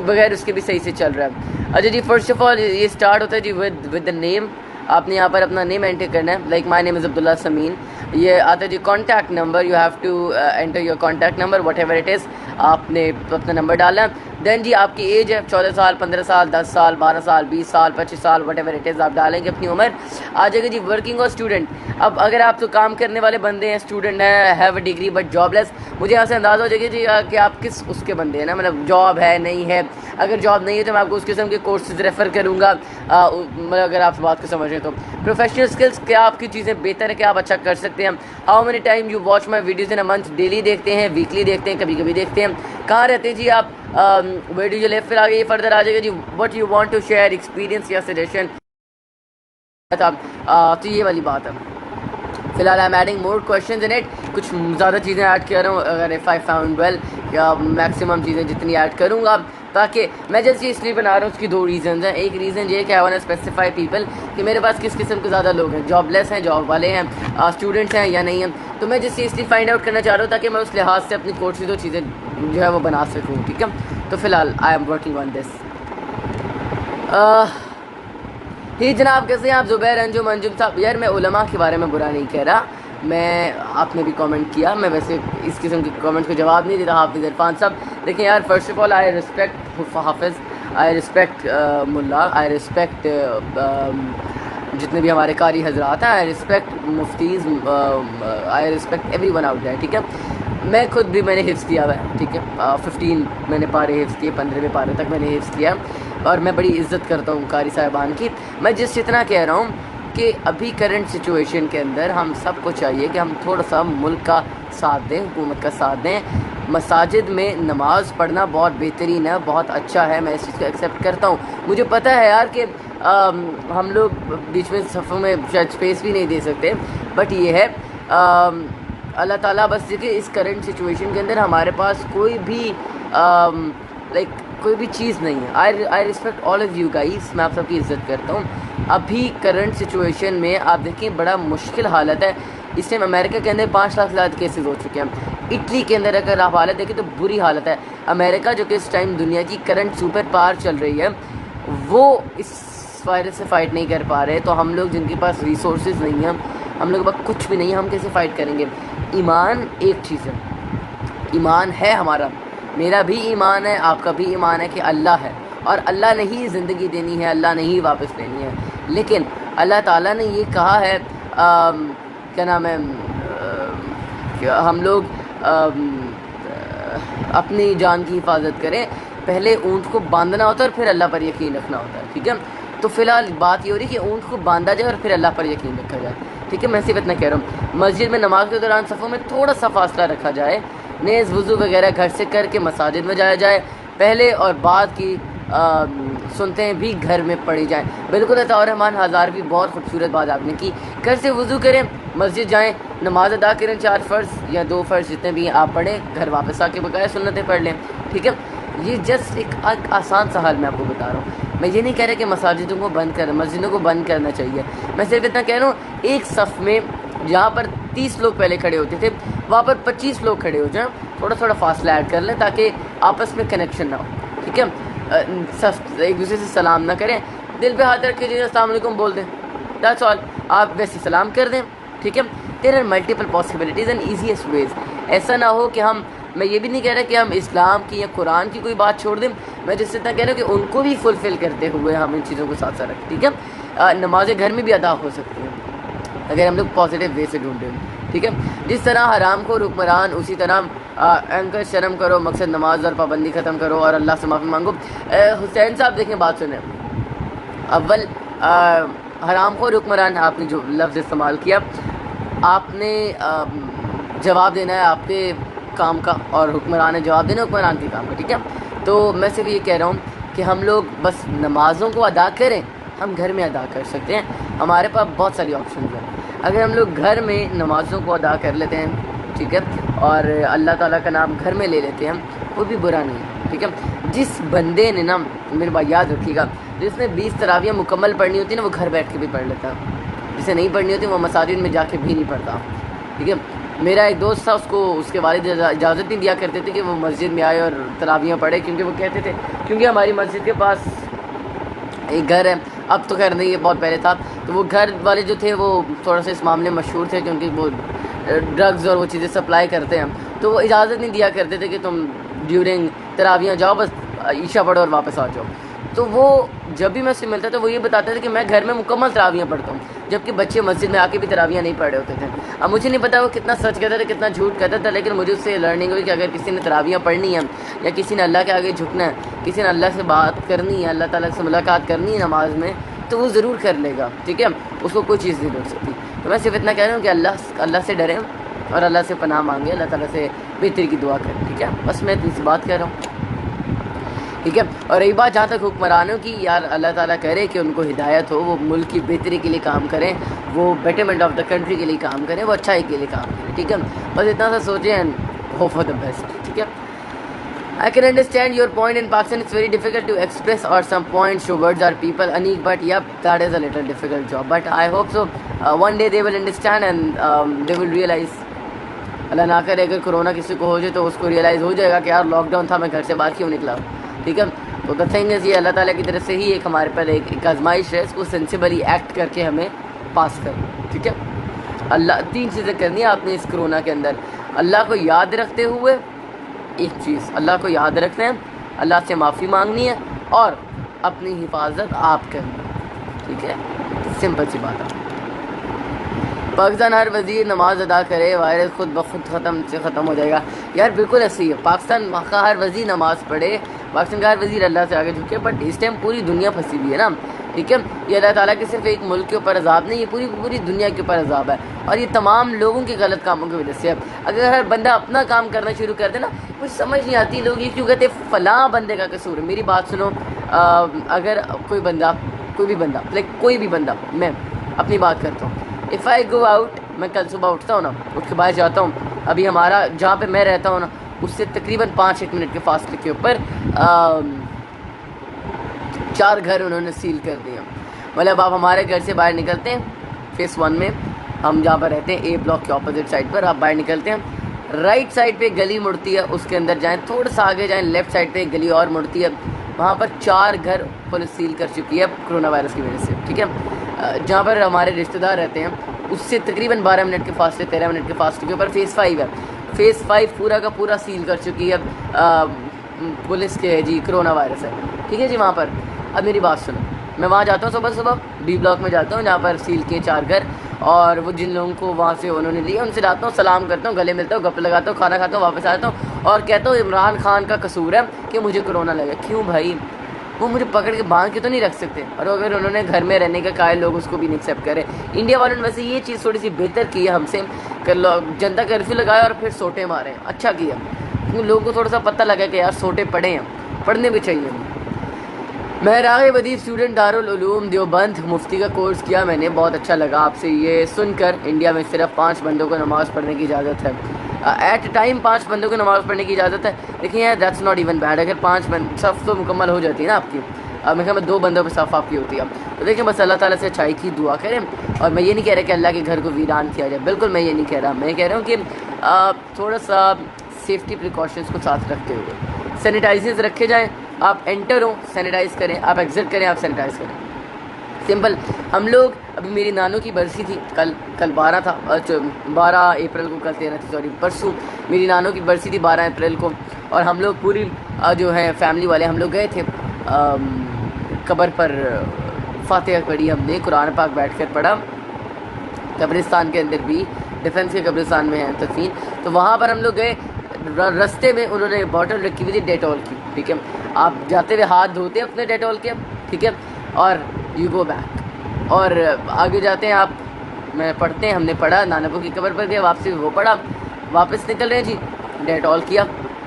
Speaker 1: बगैर उसके भी सही से चल रहा है। अच्छा जी, फर्स्ट ऑफ ऑल ये स्टार्ट होता है जी विद द नेम। आपने यहाँ पर अपना नेम एंटर करना है, like my name is Abdullah Sameen. ये आता है जी contact number, you have to enter your contact number whatever it is, आपने अपना नंबर डालना है। देन जी आपकी एज है 14 साल, 15 साल, 10 साल, 12 साल, 20 साल, 25 साल, वट एवर इट इज़, आप डालेंगे अपनी उम्र। आ जाएगा जी वर्किंग और स्टूडेंट। अब अगर आप तो काम करने वाले बंदे हैं, स्टूडेंट हैं, have a degree but jobless, मुझे यहाँ से अंदाज़ा हो जाएगा जी कि आप किस उसके बंदे हैं ना, मतलब जॉब है नहीं है। अगर जॉब नहीं है तो मैं आपको उस किस्म के कोर्सेज रेफ़र करूँगा, मतलब अगर आप बात को समझ रहे तो। प्रोफेशनल स्किल्स, क्या आपकी चीज़ें बेहतर है, क्या आप अच्छा कर सकते हैं। How many time you watch my videos in a month, daily देखते हैं, वीकली देखते हैं, कभी कभी देखते हैं। कहाँ रहते हैं जी आप, वेयर डू यू लिव, फिर आगे ये फर्दर आ जाएगा जी what you want to share experience या सजेशन। तो ये वाली बात है। फिलहाल I am adding more questions in it, कुछ ज़्यादा चीज़ें ऐड कर रहा हूँ, अगर इफ़ आई फाउंड वेल, या मैक्सिमम चीज़ें जितनी ऐड करूँगा, ताकि मैं जैसे इसलिए बना रहा हूँ, उसकी 2 रीज़न हैं। एक रीज़न ये कि I want to specify people कि मेरे पास किस किस्म के ज़्यादा लोग हैं, जॉबलेस हैं, जॉब वाले हैं, स्टूडेंट्स हैं या नहीं हैं। तो मैं जैसे इसलिए फाइंड आउट करना चाह रहा हूँ ताकि मैं उस लिहाज से अपनी कोर्स की 2 चीज़ें जो है वो बना सकूँ, ठीक है। तो फ़िलहाल I am working on this. Hi जनाब, कैसे हैं आप? ज़ुबैर अंजुम अंजुम साहब, यार मैं उलमा के बारे में बुरा नहीं कह रहा, मैं आपने भी कमेंट किया, मैं वैसे इस किस्म के कमेंट्स को जवाब नहीं देता। हाफिज़ इरफान साहब, देखिए यार, first of all I respect हाफिज़, I respect Mulla, I respect जितने भी हमारे कारी हजरात हैं, आई रिस्पेक्ट मुफ्तीज़, I respect everyone out there, ठीक है। मैं खुद भी मैंने हिफ्ज़ किया हुआ है, ठीक है। 15 मैंने पारे हिफ्ज़ किए, 15वें पारे तक मैंने हिफ्ज़ किया, और मैं बड़ी इज़्ज़त करता हूँ कारी साहिबान की। मैं जिस इतना कह रहा हूँ कि अभी करंट सिचुएशन के अंदर हम सबको चाहिए कि हम थोड़ा सा मुल्क का साथ दें, हुकूमत का साथ दें। मसाजिद में नमाज़ पढ़ना बहुत बेहतरीन है, बहुत अच्छा है, मैं इस चीज़ को एक्सेप्ट करता हूँ। मुझे पता है यार कि हम लोग बीच में सफ़ों में शायद स्पेस भी नहीं दे सकते, बट ये है अल्लाह ताला बस देखिए इस करंट सिचुएशन के अंदर हमारे पास कोई भी लाइक कोई भी चीज़ नहीं है। I respect all of you guys, मैं आप सबकी इज़्ज़त करता हूँ। अभी करंट सिचुएशन में आप देखिए बड़ा मुश्किल हालत है। इस टाइम अमेरिका के अंदर 5 लाख से ज़्यादा केसेस हो चुके हैं। इटली के अंदर अगर आप हालत देखें तो बुरी हालत है। अमेरिका जो कि इस टाइम दुनिया की करंट सुपर पावर चल रही है, वो इस वायरस से फ़ाइट नहीं कर पा रहे। तो हम लोग जिनके पास रिसोर्सेज नहीं हैं, हम लोग के पास कुछ भी नहीं है, हम कैसे फ़ाइट करेंगे? ईमान एक चीज़ है, ईमान है हमारा, मेरा भी ईमान है, आपका भी ईमान है कि अल्लाह है और अल्लाह ने ही ज़िंदगी देनी है, अल्लाह ने ही वापस लेनी है। लेकिन अल्लाह ताला ने ये कहा है क्या नाम है कि हम लोग अपनी जान की हिफाजत करें। पहले ऊँट को बांधना होता है और फिर अल्लाह पर यकीन रखना होता है, ठीक है? तो फ़िलहाल बात ये हो रही है कि ऊँट को बांधा जाए और फिर अल्लाह पर यकीन रखा जाए, ठीक है? मैं सिर्फ इतना कह रहा हूँ। मस्जिद में नमाज के दौरान सफ़ों में थोड़ा सा फासला रखा जाए। नेज़ वज़ू वगैरह घर से करके मसाजिद में जाया जाए। पहले और बाद की सुनते हैं भी घर में पढ़ी जाए। बिल्कुल अताउर रहमान हज़ार भी बहुत खूबसूरत बात आपने की। घर से वज़ू करें, मस्जिद जाएं, नमाज अदा करें, 4 फ़र्ज़ या 2 फ़र्ज़ जितने भी आप पढ़ें, घर वापस आके बकाया सुन्नतें पढ़ लें, ठीक है? ये जस्ट एक आसान सा हल मैं आपको बता रहा हूँ। मैं ये नहीं कह रहा कि मसाजिदों को बंद कर, मस्जिदों को बंद करना चाहिए। मैं सिर्फ इतना कह रहा हूँ एक सफ़ में जहाँ पर 30 लोग पहले खड़े होते थे, वहाँ पर 25 लोग खड़े हो जाएं, थोड़ा थोड़ा फासला ऐड कर लें ताकि आपस में कनेक्शन ना हो, ठीक है? एक दूसरे से सलाम ना करें, दिल पे हाथ रख के जिन्हें अस्सलाम वालेकुम बोल दें, दैट्स ऑल। आप वैसे सलाम कर दें, ठीक है? There are multiple possibilities and easiest ways. ऐसा ना हो कि मैं ये भी नहीं कह रहा कि हम इस्लाम की या कुरान की कोई बात छोड़ दें, मैं जिससे इतना कह रहा हूँ कि उनको भी फुलफ़िल करते हुए हम इन चीज़ों को साथ साथ रखें, ठीक है? नमाज़ें घर में भी अदा हो सकती हैं अगर हम लोग पॉजिटिव वे से ढूंढें, ठीक है? जिस तरह हराम को हुक्मरान, उसी तरह एंकर शर्म करो, मकसद नमाज और पाबंदी ख़त्म करो और अल्लाह से माफ़ी मांगो। हुसैन साहब देखें, बात सुने। अव्वल हराम को हुक्मरान आपने जो लफ्ज़ इस्तेमाल किया, आपने जवाब देना है आपके काम का और हुक्मरान ने जवाब देना हुक्मरान के काम का, ठीक है? तो मैं सिर्फ ये कह रहा हूँ कि हम लोग बस नमाज़ों को अदा करें, हम घर में अदा कर सकते हैं। हमारे पास बहुत सारी ऑप्शन हैं। अगर हम लोग घर में नमाज़ों को अदा कर लेते हैं, ठीक है, और अल्लाह ताला का नाम घर में ले लेते हैं, वो भी बुरा नहीं है, ठीक है? जिस बंदे ने ना, मेरे भाई याद रखिएगा, जिसने 20 तरावियाँ मुकम्मल पढ़नी होती है ना, वो घर बैठ के भी पढ़ लेता है। जिसे नहीं पढ़नी होती वो मसाजिद में जाके भी नहीं पढ़ता, ठीक है? मेरा एक दोस्त था, उसको उसके वालिद इजाज़त नहीं दिया करते थे कि वो मस्जिद में आए और तरावियाँ पढ़े, क्योंकि वो कहते थे, क्योंकि हमारी मस्जिद के पास एक घर है, अब तो खैर नहीं, ये बहुत पहले था, तो वो घर वाले जो थे वो थोड़ा सा इस मामले में मशहूर थे, क्योंकि वो ड्रग्स और वो चीज़ें सप्लाई करते हैं, तो वो इजाज़त नहीं दिया करते थे कि तुम ड्यूरिंग तरावियाँ जाओ, बस ईशा पढ़ो और वापस आ जाओ। तो वो जब भी मैं उससे मिलता था वो ये बताता था कि मैं घर में मुकम्मल तरावियाँ पढ़ता हूँ, जबकि बच्चे मस्जिद में आके भी तरावियाँ नहीं पढ़े होते थे। अब मुझे नहीं पता वो कितना सच कहता था, कितना झूठ कहता था, लेकिन मुझे उससे लर्निंग हुई कि अगर किसी ने तरावियाँ पढ़नी है या किसी ने अल्लाह के आगे झुकना है, किसी ने अल्लाह से बात करनी है, अल्लाह ताला से मुलाकात करनी है नमाज में, तो वो ज़रूर कर लेगा, ठीक है? उसको कोई चीज़ नहीं रोक सकती। तो मैं सिर्फ इतना कह रहा हूँ कि अल्लाह से डरें और अल्लाह से पनाह मांगे, अल्लाह ताला से बेहतरी की दुआ करें, ठीक है? बस मैं इतनी सी बात कह रहा हूँ, ठीक है? और रही बात जहाँ तक हुक्मरानों की, यार अल्लाह ताला करे कि उनको हिदायत हो, वो मुल्क की बेहतरी के लिए काम करें, वो बेटरमेंट ऑफ द कंट्री के लिए काम करें, वो अच्छाई के लिए काम करें, ठीक है? बस इतना सा सोचें and hope for the best, ठीक है? I can understand your point. In Pakistan it's very difficult to express or some points towards our people, Anik, but yep, that is a little difficult job, but I hope so one day they will understand and they will realize। अल्लाह ना करे अगर corona किसी को हो जाए तो उसको realise हो जाएगा कि यार लॉकडाउन था, मैं घर से बाहर क्यों निकला, ठीक है? तो द थिंग इज़, ये अल्लाह ताला की तरफ से ही एक हमारे पर एक आजमाइश है, उसको सेंसिबली एक्ट करके हमें पास कर, ठीक है? अल्लाह 3 चीज़ें करनी है आपने इस कोरोना के अंदर। अल्लाह को याद रखते हुए, एक चीज़ अल्लाह को याद रखना है, अल्लाह से माफ़ी मांगनी है और अपनी हिफाजत आप करनी है, ठीक है? सिंपल सी बात है। पाकिस्तान हर वज़ीर नमाज अदा करे, वायरस खुद ब खुद ख़त्म हो जाएगा। यार बिल्कुल ऐसी है, पाकिस्तान का हर वज़ीर नमाज़ पढ़े, पाकिस्तान का हर वज़ीर अल्लाह से आगे झुके, बट इस टाइम पूरी दुनिया फंसी हुई है ना, ठीक है? ये अल्लाह ताला के सिर्फ एक मुल्क के ऊपर अज़ाब नहीं, ये पूरी दुनिया के ऊपर अज़ाब है, और ये तमाम लोगों के गलत कामों की वजह से है। अगर हर बंदा अपना काम करना शुरू कर दे ना, कुछ समझ नहीं आती, लोग ये क्यों कहते फ़लाँ बंदे का कसूर है। मेरी बात सुनो, अगर कोई भी बंदा, लाइक कोई भी बंदा, मैं अपनी बात करता हूँ, इफ़ आई गो आउट मैं कल सुबह उठता हूँ ना, उठ के बाहर जाता हूँ, अभी हमारा जहाँ पे मैं रहता हूँ ना उससे तकरीबन 5-1 मिनट के फासले के ऊपर 4 घर उन्होंने सील कर दिया। मतलब आप हमारे घर से बाहर निकलते हैं फेस 1 में, हम जहाँ पर रहते हैं ए ब्लॉक के ऑपोजिट साइड पर, आप बाहर निकलते हैं, राइट साइड पे एक गली मुड़ती है, उसके अंदर जाएं, थोड़ा सा आगे जाएं, लेफ्ट साइड पे एक गली और मुड़ती है, वहाँ पर 4 घर पुलिस सील कर चुकी है कोरोना वायरस की वजह से। ठीक है, जहाँ पर हमारे रिश्तेदार रहते हैं उससे तकरीबन 12 मिनट के फासले, 13 मिनट के फासले के ऊपर फेज़ 5 है। फेज़ 5 पूरा का पूरा सील कर चुकी है पुलिस के जी, कोरोना वायरस है। ठीक है जी, वहाँ पर अब मेरी बात सुनो, मैं वहाँ जाता हूँ सुबह सुबह, बी ब्लॉक में जाता हूँ जहाँ पर सील के 4 घर, और वो जिन लोगों को वहाँ से उन्होंने लिए उनसे जाता हूँ, सलाम करता हूँ, गले मिलता हूँ, गप्पे लगाता हूँ, खाना खाता हूँ, वापस आता हूँ और कहता हूँ इमरान खान का कसूर है कि मुझे कोरोना लगा। क्यों भाई, वो मुझे पकड़ के बांध के तो नहीं रख सकते, और अगर उन्होंने घर में रहने का कहा है, लोग उसको भी नहीं एक्सेप्ट करें। इंडिया वालों ने वैसे ये चीज़ थोड़ी सी बेहतर की है हमसे, कर जनता कर्फ्यू लगाया और फिर सोटे मारे, अच्छा किया, क्योंकि लोगों को थोड़ा सा पता लगा कि यार सोटे पड़े हैं, पढ़ने भी चाहिए। मैं राग़िब अदीब स्टूडेंट दारुल उलूम देवबंद, मुफ्ती का कोर्स किया मैंने, बहुत अच्छा लगा आपसे ये सुनकर। इंडिया में सिर्फ 5 बंदों को नमाज़ पढ़ने की इजाज़त है, एट टाइम 5 बंदों को नमाज़ पढ़ने की इजाज़त है। लेकिन यार दैट्स नॉट इवन बैड, अगर 5 सफ़ तो मुकम्मल हो जाती है ना आपकी, मेरे ख्याल में 2 बंदों पर सफ़ आपकी होती है। तो देखिए बस अल्लाह ताला से अच्छाई की दुआ करें, और मैं ये नहीं कह रहा कि अल्लाह के घर को वीरान किया जाए, बिल्कुल मैं ये नहीं कह रहा, मैं कह रहा हूँ कि थोड़ा सा सेफ्टी प्रिकॉशंस को साथ रखते हुए सैनिटाइजर्स रखे जाएँ, आप एंटर हो सैनिटाइज़ करें, आप एग्ज़िट करें आप सैनिटाइज़ करें, सिंपल। हम लोग अभी मेरी नानू की बरसी थी, कल 12 था, 12 अप्रैल को, कल 13 थी, सॉरी परसों मेरी नानू की बरसी थी 12 अप्रैल को, और हम लोग पूरी जो है फैमिली वाले हम लोग गए थे कब्र पर, फातिहा पढ़ी हमने, कुरान पाक बैठ कर पढ़ा, कब्रिस्तान के अंदर भी, डिफेंस के कब्रिस्तान में है तदफीन, तो वहाँ पर हम लोग गए, रास्ते में उन्होंने बॉटल रखी हुई थी डेटॉल की। ठीक है, आप जाते हुए हाथ धोते हैं अपने डेटॉल के, ठीक है, और यू गो बैक, और आगे जाते हैं आप, मैं पढ़ते हैं, हमने पढ़ा, नानकू की कब्र पर गए, वापसी वो पढ़ा, वापस निकल रहे हैं जी, डेटॉल किया,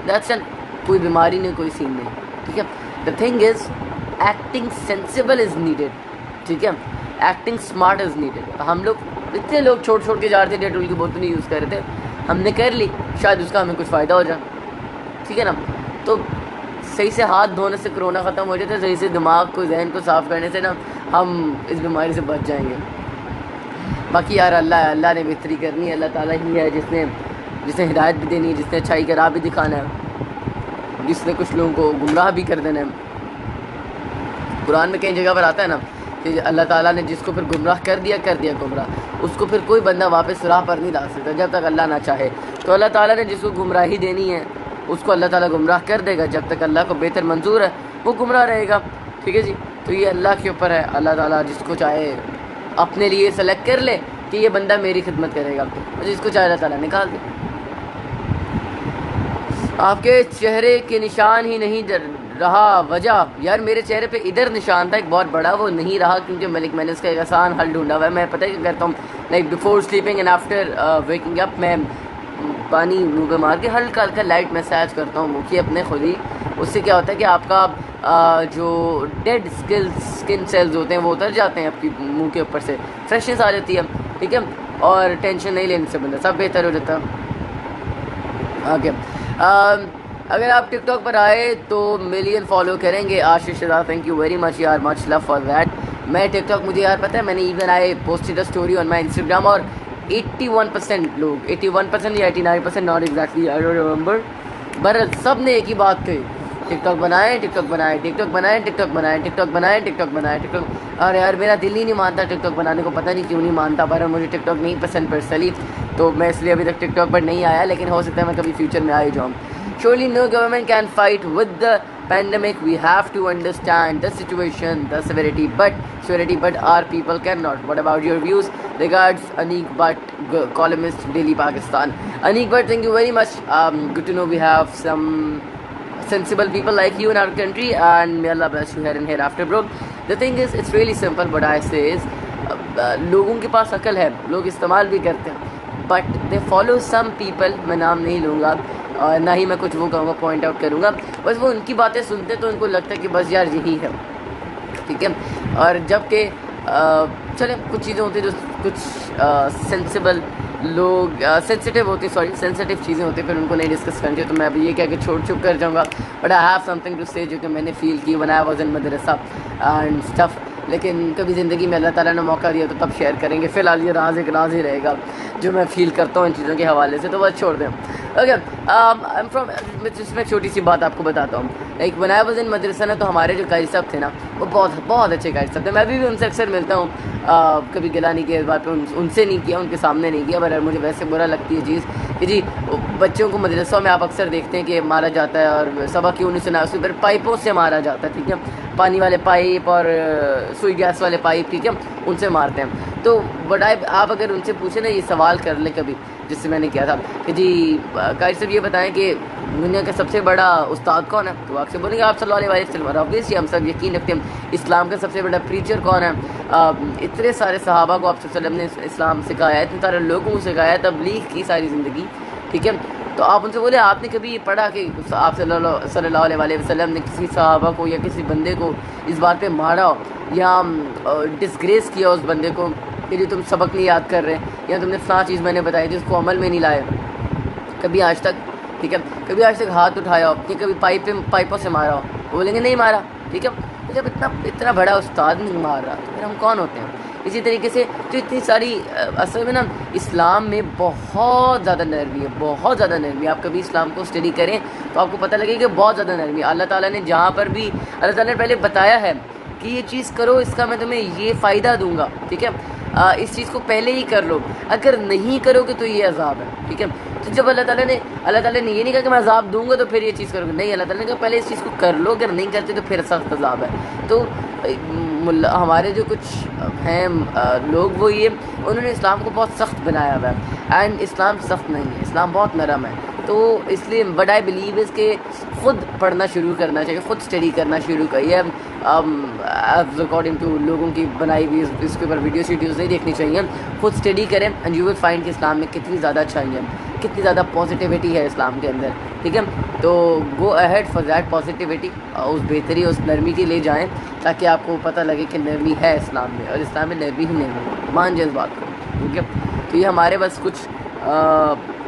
Speaker 1: दैट्स इट, कोई बीमारी नहीं, कोई सीन नहीं। ठीक है, the thing is acting sensible is needed, ठीक है, एक्टिंग स्मार्ट इज़ नीडेड। हम लोग इतने लोग छोड़ के जा रहे थे, डेटॉल की बोतल नहीं यूज़ कर रहे थे, हमने कर ली, शायद उसका हमें कुछ फ़ायदा हो जाए, ठीक है ना। तो सही से हाथ धोने से कोरोना ख़त्म हो जाता है, सही से दिमाग को, जहन को साफ़ करने से ना हम इस बीमारी से बच जाएंगे। बाकी यार अल्लाह ने बेहतरी करनी है, अल्लाह ताला ही है जिसने हिदायत भी देनी है, जिसने अच्छाई का राह भी दिखाना है, जिसने कुछ लोगों को गुमराह भी कर देना है। कुरान में कई जगह पर आता है ना कि अल्लाह ताला ने जिसको फिर गुमराह कर दिया गुमराह, उसको फिर कोई बंदा वापस राह पर नहीं ला सकता जब तक अल्लाह ना चाहे। तो अल्लाह ताला ने जिसको गुमराही देनी है उसको अल्लाह ताला गुमराह कर देगा, जब तक अल्लाह को बेहतर मंजूर है वो गुमराह रहेगा। ठीक है जी, तो ये अल्लाह के ऊपर है, अल्लाह ताला जिसको चाहे अपने लिए सेलेक्ट कर ले कि ये बंदा मेरी खिदमत करेगा, और जिसको चाहे अल्लाह ताला निकाल दे। आपके चेहरे के निशान ही नहीं रहा, वजह यार मेरे चेहरे पे इधर निशान था एक बहुत बड़ा, वो नहीं रहा क्योंकि मैंने उसका एक आसान हल ढूंढा हुआ है। मैं पता है क्या करता हूँ, like before sleeping and after waking up, मैं पानी मुँह पे मार के हल्का हल्का लाइट मसाज करता हूँ मुँह की अपने खुद ही। उससे क्या होता है कि आपका जो डेड स्किन सेल्स होते हैं वो उतर जाते हैं आपकी मुँह के ऊपर से, फ्रेशनेस आ जाती है। ठीक है, और टेंशन नहीं लेने से बंदा सब बेहतर हो जाता है। ओके, अगर आप टिकटॉक पर आए तो मिलियन फॉलो करेंगे। आशीष शदा, थैंक यू वेरी मच यार, मच लव फॉर दैट। मैं टिकटॉक, मुझे यार पता है, मैंने even I posted a story on my Instagram, और 81% लोग, 81% या 89%, not exactly, I don't remember, पर सब ने एक ही बात कही, टिकटॉक बनाए, टिकटॉक बनाए, टिकटॉक बनाए, टिकटॉक बनाए, टिकटॉक बनाए, टिकटॉक बनाए, टिकटॉक। अरे यार मेरा दिल ही नहीं मानता टिकटॉक बनाने को, पता नहीं क्यों नहीं मानता, पर मुझे टिकटॉक नहीं पसंद पर्सनली, तो मैं इसलिए अभी तक टिकटॉक पर नहीं आया, लेकिन हो सकता है मैं कभी फ्यूचर में आ ही जाऊँ। Surely no government can fight with the pandemic. We have to understand the situation, the severity, but our people cannot. What about your views? Regards, Anik Bhatt, columnist, Daily Pakistan. Anik Bhatt, thank you very much. Good to know we have some sensible people like you in our country, and may Allah bless you here and hereafter, bro. The thing is, it's really simple. What I say is, लोगों के पास अकल है, लोग इस्तेमाल भी करते हैं, but they follow some people, मैं नाम नहीं लूँगा और ना ही मैं कुछ वो कहूँगा, पॉइंट आउट करूँगा, बस वो उनकी बातें सुनते तो उनको लगता है कि बस यार यही है। ठीक है, और जबकि चलें, कुछ चीज़ें होती हैं जो कुछ सेंसिबल लोग सेंसिटिव होती, सॉरी सेंसिटिव चीज़ें होती हैं, फिर उनको नहीं डिस्कस करनी चाहिए। तो मैं अभी ये कह के छुप कर जाऊँगा, but I have something to say जो कि मैंने फ़ील की when I was in madrasa and stuff. लेकिन कभी ज़िंदगी में अल्लाह ताला ने मौका दिया तो तब शेयर करेंगे। फ़िलहाल ये राज एक राज ही रहेगा जो मैं फ़ील करता हूँ इन चीज़ों के हवाले से, तो बस छोड़ दें। ओके, आई एम फ्रॉम, जिसमें एक छोटी सी बात आपको बताता हूँ। Like when I was in मदरसा ना, तो हमारे जो कारी साहब थे ना, वो बहुत अच्छे कारी साहब थे। मैं अभी भी उनसे अक्सर मिलता हूँ, कभी गिला नहीं किया इस बात पे, उनसे नहीं किया, उनके सामने नहीं किया, पर मुझे वैसे बुरा लगती है चीज़ कि जी बच्चों को मदरसों में आप अक्सर देखते हैं कि मारा जाता है, और सबक क्यों नहीं सुना, उसके ऊपर पाइपों से मारा जाता है, ठीक है, पानी वाले पाइप और सुई गैस वाले पाइप, ठीक है, उनसे मारते हैं। तो बट आप अगर उनसे पूछे ना, ये सवाल कर ले कभी, जिससे मैंने किया था कि जी कारी साहब ये बताएं कि दुनिया का सबसे बड़ा उस्ताद कौन है, तो आपसे बोलेंगे आप सल्लल्लाहु अलैहि वसल्लम। ऑब्वियसली हम सब यकीन रखते हैं इस्लाम का सबसे बड़ा प्रीचर कौन है। इतने सारे सहाबा को आप वसल्लम ने इस्लाम सिखाया, इतने सारे लोगों को सिखाया, तबलीग की सारी ज़िंदगी, ठीक है। तो आप उनसे बोले आपने कभी ये पढ़ा कि आप सल्लल्लाहु अलैहि वसल्लम ने किसी सहाबा को या किसी बंदे को इस बात पे मारा हो या डिसग्रेस किया उस बंदे को कि जी तुम सबक नहीं याद कर रहे, या तुमने फलां चीज़ मैंने बताई थी उसको अमल में नहीं लाए कभी आज तक, ठीक है, कभी आज तक हाथ उठाया हो कि कभी पाइपों से मारा हो, बोलेंगे नहीं मारा, ठीक है। तो जब इतना बड़ा उस्ताद नहीं मार रहा तो फिर हम कौन होते हैं। इसी तरीके से जो इतनी सारी असल में ना इस्लाम में बहुत ज़्यादा नरमी है, बहुत ज़्यादा नरमी है। आप कभी इस्लाम को स्टडी करें तो आपको पता लगेगा कि बहुत ज़्यादा नरमी है। अल्लाह ताला ने जहाँ पर भी अल्लाह ताला ने पहले बताया है कि ये चीज़ करो, इसका मैं तुम्हें ये फ़ायदा दूंगा, ठीक है, इस चीज़ को पहले ही कर लो, अगर नहीं करोगे तो ये अजाब है, ठीक है। तो जब अल्लाह ताला ने ये नहीं कहा कि मैं अजाब दूंगा तो फिर ये चीज़ करोगे, नहीं, अल्लाह ताला ने कहा पहले इस चीज़ को कर लो, अगर नहीं करते तो फिर सख्त अजाब है। तो हमारे जो कुछ हैं लोग वो ये उन्होंने इस्लाम को बहुत सख्त बनाया हुआ है, एंड इस्लाम सख्त नहीं है, इस्लाम बहुत नरम है। तो इसलिए बट आई बिलीव इस के ख़ुद पढ़ना शुरू करना चाहिए, ख़ुद स्टडी करना शुरू करिए। अकॉर्डिंग टू लोगों की बनाई हुई इसके ऊपर वीडियोज़ नहीं देखनी चाहिए, ख़ुद स्टडी करें एंड यू विल फाइंड कि इस्लाम में कितनी ज़्यादा अच्छाई है, कितनी ज़्यादा पॉजिटिविटी है इस्लाम के अंदर, ठीक है। तो go ahead for that positivity, उस बेहतरी उस नरमी के ले जाएँ ताकि आपको पता लगे कि नरमी है इस्लाम में, और इस्लाम में नरमी ही नहीं है, मान जाए इस बात को, ठीक है। तो ये हमारे बस कुछ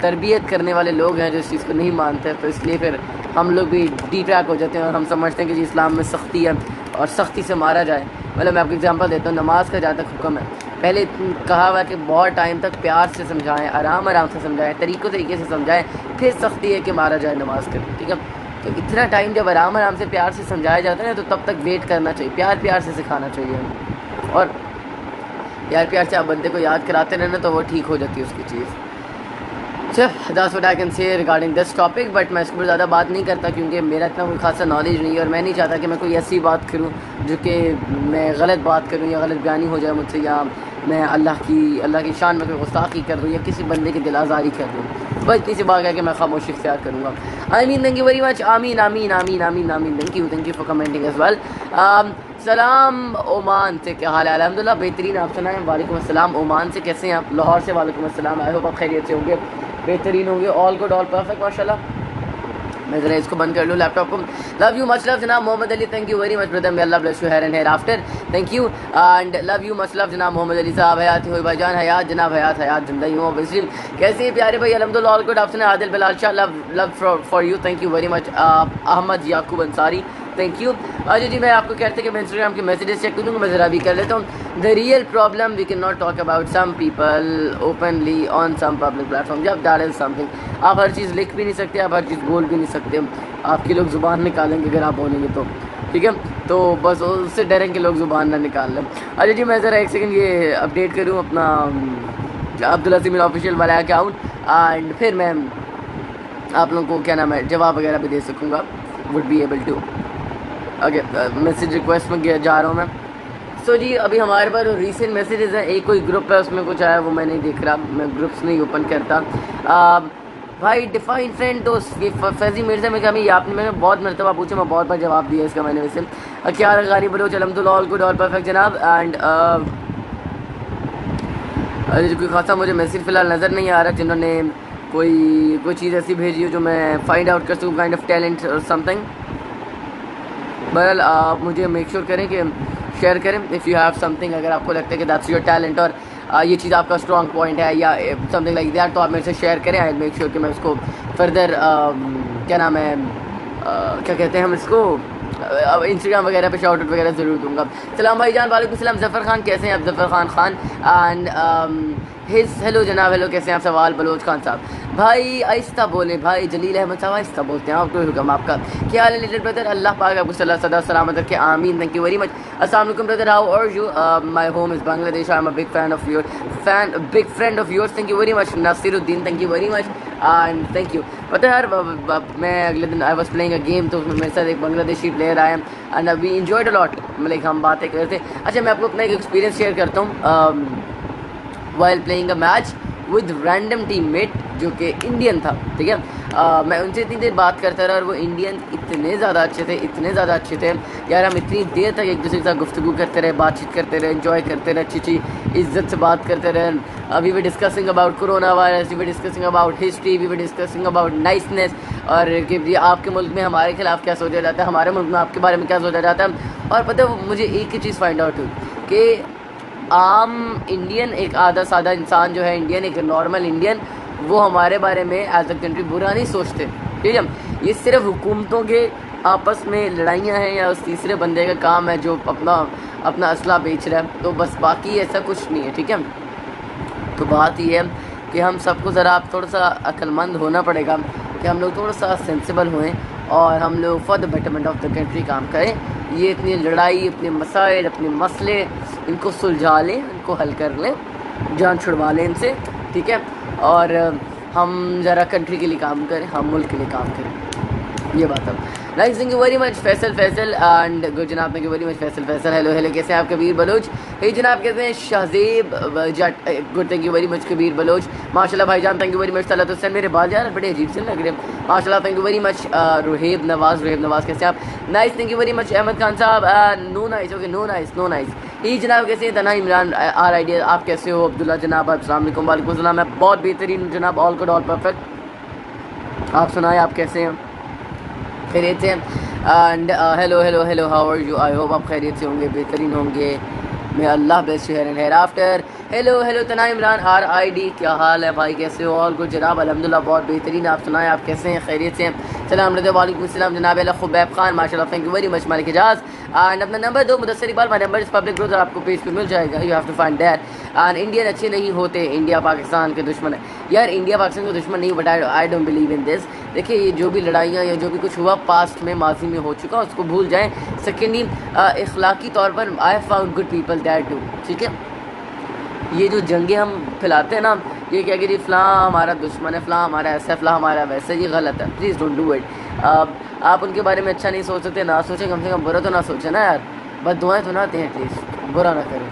Speaker 1: तरबियत करने वाले लोग हैं जो इस चीज़ को नहीं मानते, तो इसलिए फिर हम लोग भी डीट्रैक हो जाते हैं और हम समझते हैं कि जी इस्लाम में सख्ती है और सख्ती से मारा जाए। मतलब मैं आपको एग्जांपल देता हूँ, नमाज का जहाँ तक हुक्म है, पहले कहा हुआ कि बहुत टाइम तक प्यार से समझाएं, आराम से समझाएं, तरीके से समझाएं, फिर सख्ती है कि मारा जाए नमाज कर, ठीक है। तो इतना टाइम जब आराम से प्यार से समझाया जाता है ना, तो तब तक वेट करना चाहिए, प्यार से सिखाना चाहिए, और प्यार से आप बंदे को याद कराते रहना तो वो ठीक हो जाती है उसकी चीज़। That's what I can say regarding this topic, but मैं इसके ऊपर ज़्यादा बात नहीं करता क्योंकि मेरा इतना कोई खासा नॉलेज नहीं है, और मैं नहीं चाहता कि मैं कोई ऐसी बात करूं जो कि मैं गलत बात करूं या गलत बयानी हो जाए मुझसे, या मैं अल्लाह की शान में कोई गुस्ताखी कर दूँ या किसी बंदे की दिल आज़ारी कर दूँ। बस इतनी सी बात है कि मैं खामोशी इख्तियार करूँगा। I mean thank you very much, आमीन आमीन आमीन आमीन आमीन, thank you for commenting as well. सलाम ओमान से, क्या हाल है? अल्हम्दुलिल्लाह बेहतरीन, आप सुनाएं? वालेकुम अस्सलाम, ओमान से कैसे हैं आप? लाहौर से वालेकुम अस्सलाम, आई होप आप खैरियत से होंगे, बेहतरीन होंगे, ऑल गुड, ऑल परफेक्ट माशाल्लाह। मैं ज़रा इसको बंद कर लूँ लैपटॉप को। लव यू मच लव जनाब Mohammad Ali, thank you very much brother, may Allah bless you here and hereafter, thank you and love you much love जनाब मोहम्मद अली साहब। हयात हो भाईजान, हयात जनाब, हयात जिंदा ही हूँ ऑब्वियसली। कैसे हैं प्यारे भाई? अल्हम्दुलिल्लाह ऑल गुड, आपसे Adil Bilal Shah, love for you, thank you very much. Ahmad Yaqub Ansari, thank you. अच्छा जी, मैं आपको कहते हैं कि मैं इंस्टाग्राम के मैसेजेस चेक करूँगा, मैं ज़रा भी कर लेता हूँ। The real problem we can not talk about some people openly on some public platform, जब दैट इज़ समथिंग, आप हर चीज़ लिख भी नहीं सकते, आप हर चीज़ बोल भी नहीं सकते, आपके लोग ज़ुबान निकालेंगे अगर आप बोलेंगे तो, ठीक है। तो बस उससे डरें कि लोग ज़ुबान ना निकाल लें। अच्छा जी, मैं ज़रा एक सेकंड ये अपडेट करूँ अपना अब्दुल्ला सिमिल ऑफिशियल वाला अकाउंट, एंड फिर मैं आप लोगों को क्या नाम है जवाब वगैरह भी दे सकूँगा, would be able to. Okay, message request में जा रहा हूँ मैं। सो जी, अभी हमारे पास रीसेंट मैसेजेस हैं, एक कोई ग्रुप है उसमें कुछ आया वो मैं नहीं देख रहा, मैं ग्रुप्स नहीं ओपन करता। भाई डिफाइन फ्रेंड दोस्त ये फैज़ी मिर्ज़ा में कमी, आपने मैंने बहुत मरतबा पूछा, मैं बहुत बार जवाब दिया इसका मैंने वैसे। क्या गारी बलोच, अल्हम्दुलिल्लाह ऑल गुड ऑल परफेक्ट जनाब। एंड कोई खासा मुझे मैसेज फ़िलहाल नज़र नहीं आ रहा जिन्होंने कोई चीज़ ऐसी भेजी हो जो मैं फाइंड आउट कर सकूँ, काइंड ऑफ टैलेंट और समथिंग। बहरहाल आप मुझे मेक श्योर करें कि शेयर करें इफ़ यू हैव समथिंग, अगर आपको लगता है कि दैट्स योर टैलेंट और ये चीज़ आपका स्ट्रॉन्ग पॉइंट है या समथिंग लाइक दैट, तो आप मेरे से शेयर करें। आई मेक श्योर कि मैं उसको फर्दर क्या नाम है क्या कहते हैं हम इसको इंस्टाग्राम वगैरह पे शॉर्ट आउट वगैरह ज़रूर दूंगा। सलाम भाईजान, वालेकुम सलाम। ज़फ़र खान कैसे हैं आप? ज़फ़र खान एंड हेलो जनाब, हेलो कैसे हैं आप? सवाल बलोच खान साहब भाई आहिस्ता बोले, भाई जलील अहमद साहब आहिस्ता बोलते हैं आप, तो हुक्म आपका। क्या हाल है लिटिल ब्रदर? अल्लाह पाक आपको सदा सलामत रखे, आमीन। Thank you very much. अस्सलाम वालेकुम brother, how are you? My home is Bangladesh, I am a big friend of yours, thank you very much. Nasiruddin, thank you very much and thank you. पता है यार, मैं अगले दिन I was playing a game, तो उसमें मेरे साथ एक बांग्लादेशी प्लेयर आया and we enjoyed a lot, मतलब हम बातें करते। अच्छा, मैं आपको अपना एक एक्सपीरियंस शेयर करता हूँ while playing a match with random teammate जो कि इंडियन था, ठीक है। मैं उनसे इतनी देर बात करता रहा और वो इंडियन इतने ज़्यादा अच्छे थे यार। हम इतनी देर तक एक दूसरे के साथ गुफ्तगू करते रहे, बातचीत करते रहे, एंजॉय करते रहे, अच्छी इज्जत से बात करते रहे। We were discussing about corona virus, we were discussing about history, we were discussing about niceness, और कि आपके मुल्क में हमारे खिलाफ क्या सोचा जाता है, हमारे मुल्क में आपके बारे में क्या सोचा जाता है। और पता है मुझे एक ही चीज़ फाइंड आउट हुई कि आम इंडियन, एक आधा सादा इंसान जो है इंडियन, एक नॉर्मल इंडियन, वो हमारे बारे में एज अ कंट्री बुरा नहीं सोचते, ठीक है। ये सिर्फ हुकूमतों के आपस में लड़ाइयाँ हैं या उस तीसरे बंदे का काम है जो अपना असला बेच रहा है, तो बस बाकी ऐसा कुछ नहीं है, ठीक है। तो बात ये है कि हम सबको ज़रा थोड़ा सा अक्लमंद होना पड़ेगा कि हम लोग थोड़ा सा सेंसिबल हुएँ और हम लोग for the betterment of the country काम करें। ये इतनी लड़ाई, अपने मसाइल, अपने मसले, इनको सुलझा लें, इनको हल कर लें, जान छुड़वा लें इनसे, ठीक है। और हम ज़रा कंट्री के लिए काम करें, हम मुल्क के लिए काम करें, ये बात है। Nice, thank you very much Faisal and good जनाब, thank you very much Faisal. Hello कैसे हैं आप? कबीर बलोच, हे जनाब कैसे हैं? Shahzeb Jatt, good, thank you very much Kabir Baloch. माशाल्लाह भाईजान, thank you very much. Talat Hussain, मेरे बाल यार बड़े अजीब से लग रहे हैं, माशाल्लाह, thank you very much. Ruheb Nawaz कैसे हैं आप? Nice, thank you very much. Ahmed Khan sahab, no nice, okay, no nice. Hi जनाब कैसे हैं? तना इमरान आर आइडिया, आप कैसे हो? अब्दुल्ला जनाब, अस्सलाम वालेकुम। वालेकुम सलाम, मैं बहुत बेहतरीन हूँ जनाब, ऑल गुड, ऑल परफेक्ट। आप सुनाए, आप कैसे हैं? खैरियत से? And hello, how are you? I hope आप खैरियत से होंगे, बेहतरीन होंगे। May Allah bless you hereafter. Hello Tana Imran are I D, क्या हाल है भाई, कैसे हो? और कुछ जनाब अल्हम्दुलिल्लाह बहुत बेहतरीन, आप सुनाएं, आप कैसे हैं? खैरियत से? सलाम वालेकुम सलाम जनाब खुबैब खान, माशाल्लाह, थैंक यू वेरी मच। मालिक इजाज़ एंड अपना नंबर दो, Mudassir Iqbal, my number is public brother, आपको पेज पे मिल जाएगा, you have to find that. And Indian अच्छे नहीं होते, इंडिया पाकिस्तान के दुश्मन है यार, इंडिया पाकिस्तान के दुश्मन नहीं, but I don't believe in this. देखिए, ये जो भी लड़ाइयाँ या जो भी कुछ हुआ पास्ट में, माजी में हो चुका, उसको भूल जाएँ। सेकेंडली, इखलाकी तौर पर I have found good people that do, ठीक है। ये जो जंगें हम फैलाते हैं ना, ये क्या कि फ़लाँ हमारा दुश्मन है, फ़लाँ हमारा ऐसा है, फ़लाँ हमारा वैसा, ये गलत है, प्लीज़ डोंट डू इट। आप उनके बारे में अच्छा नहीं सोच सकते, ना सोचें, कम से कम बुरा तो ना सोचें ना यार, बस दुआएं तो ना दें, एटलीस्ट बुरा ना करें,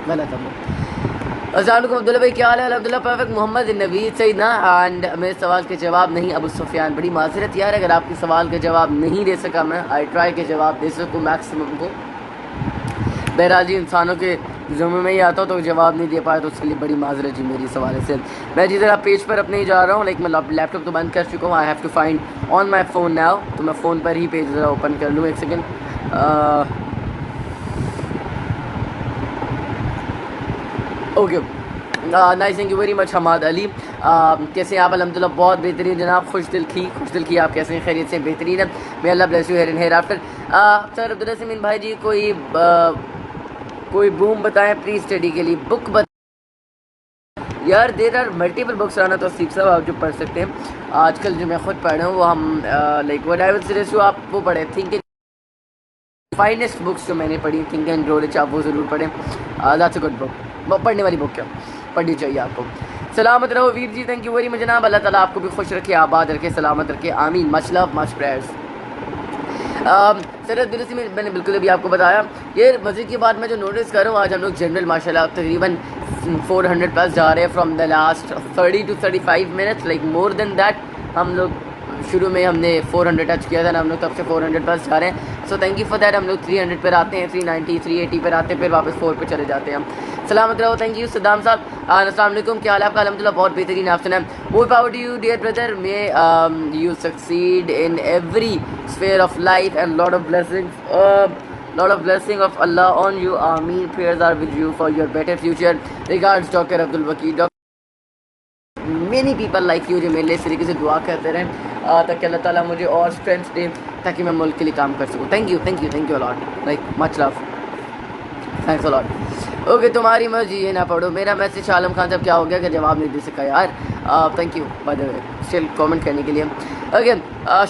Speaker 1: गलत है वो। अस्सलाम वालेकुम अब्दुल्ला भाई, क्या हाल है? अब्दुल्ला परफेक्ट। मोहम्मद नवीद सईद ना, एंड मेरे सवाल के जवाब नहीं, अबू सुफियान, बड़ी माजरत यार अगर आपके सवाल के जवाब नहीं दे सका मैं, आई ट्राई के जवाब दे सकूँ मैक्सिमम को। बहरहाल जी, इंसानों के ज़ुम्मे में ही आता हूँ तो जवाब नहीं दे पाया, तो उसके लिए बड़ी माजरत जी मेरी सवाल से। मैं जी ज़रा पेज पर अपने ही जा रहा हूँ, लाइक मैं लैपटॉप तो बंद कर चुका हूँ, I have to find on my phone now, तो मैं फ़ोन पर ही पेज ज़रा ओपन कर लूँ, एक second. Okay, nice, thank you very much Hamad Ali. कैसे हैं आप? अल्हम्दुलिल्लाह बहुत बेहतरीन जनाब, खुश दिल की, आप कैसे हैं? खैरियत से? बेहतरीन है, may Allah bless you hereafter. Sir Abdullah Sameen भाई जी, कोई बूम बताएं प्लीज, स्टडी के लिए बुक यार, देर आर मल्टीपल बुक्स आना, तो सीख साहब आप जो पढ़ सकते हैं। आजकल जो मैं खुद पढ़ रहा हूँ वो हम like what I will suggest, आप वो पढ़े, थिंक फाइनेस्ट बुक्स जो मैंने पढ़ी, थिंक एंड ग्रो रिच, आप वो ज़रूर पढ़ें, दैट्स अ गुड बुक, पढ़ने वाली बुक क्या पढ़नी चाहिए आपको। सलामत रहो Veer ji, thank you very much जनाब, अल्लाह ताला आपको भी खुश रखे, आबाद रखे, सलामत रखे, आमीन। Much love, much prayers. Sir दिल से मैंने बिल्कुल अभी आपको बताया, ये मज़े की बात मैं जो नोटिस कर रहा हूँ, आज हम लोग जनरल माशाल्लाह तकरीबन 400 प्लस जा रहे हैं from the last 30 to 35 minutes, like more than that. हम लोग शुरू में हमने 400 टच किया था ना, हम लोग तब से 400 प्लस जा रहे हैं, so thank you for that. हम लोग 300 पर आते हैं, 390 380 पर आते हैं, फिर वापस 4 पे चले जाते हैं हम। सलामत रहो, थैंक यू सद्दाम साहब, अस्सलाम वालेकुम, क्या हाल है आपका? अल्हम्दुलिल्लाह बहुत बेहतरीन, आप सुना। More power to you dear brother, may you succeed in every sphere of life and lot of blessings. lot of blessing of Allah on you. Ameen. Prayers are with you for your better future. Regards, Dr. Abdul Waki. Many people like you जो मेरे लिए इस तरीके से दुआ करते रहें ताकि अल्लाह ताला मुझे और स्ट्रेंथ दे ताकि मैं मुल्क के लिए काम कर सकूँ. Thank you a lot. Like much love. Thanks a lot. Okay, तुम्हारी मर्जी, ये ना पढ़ो. मेरा मैसेज आलम खान साहब क्या हो गया कि जवाब नहीं दे सका यार. Thank you by the way still comment करने के लिए. ओके,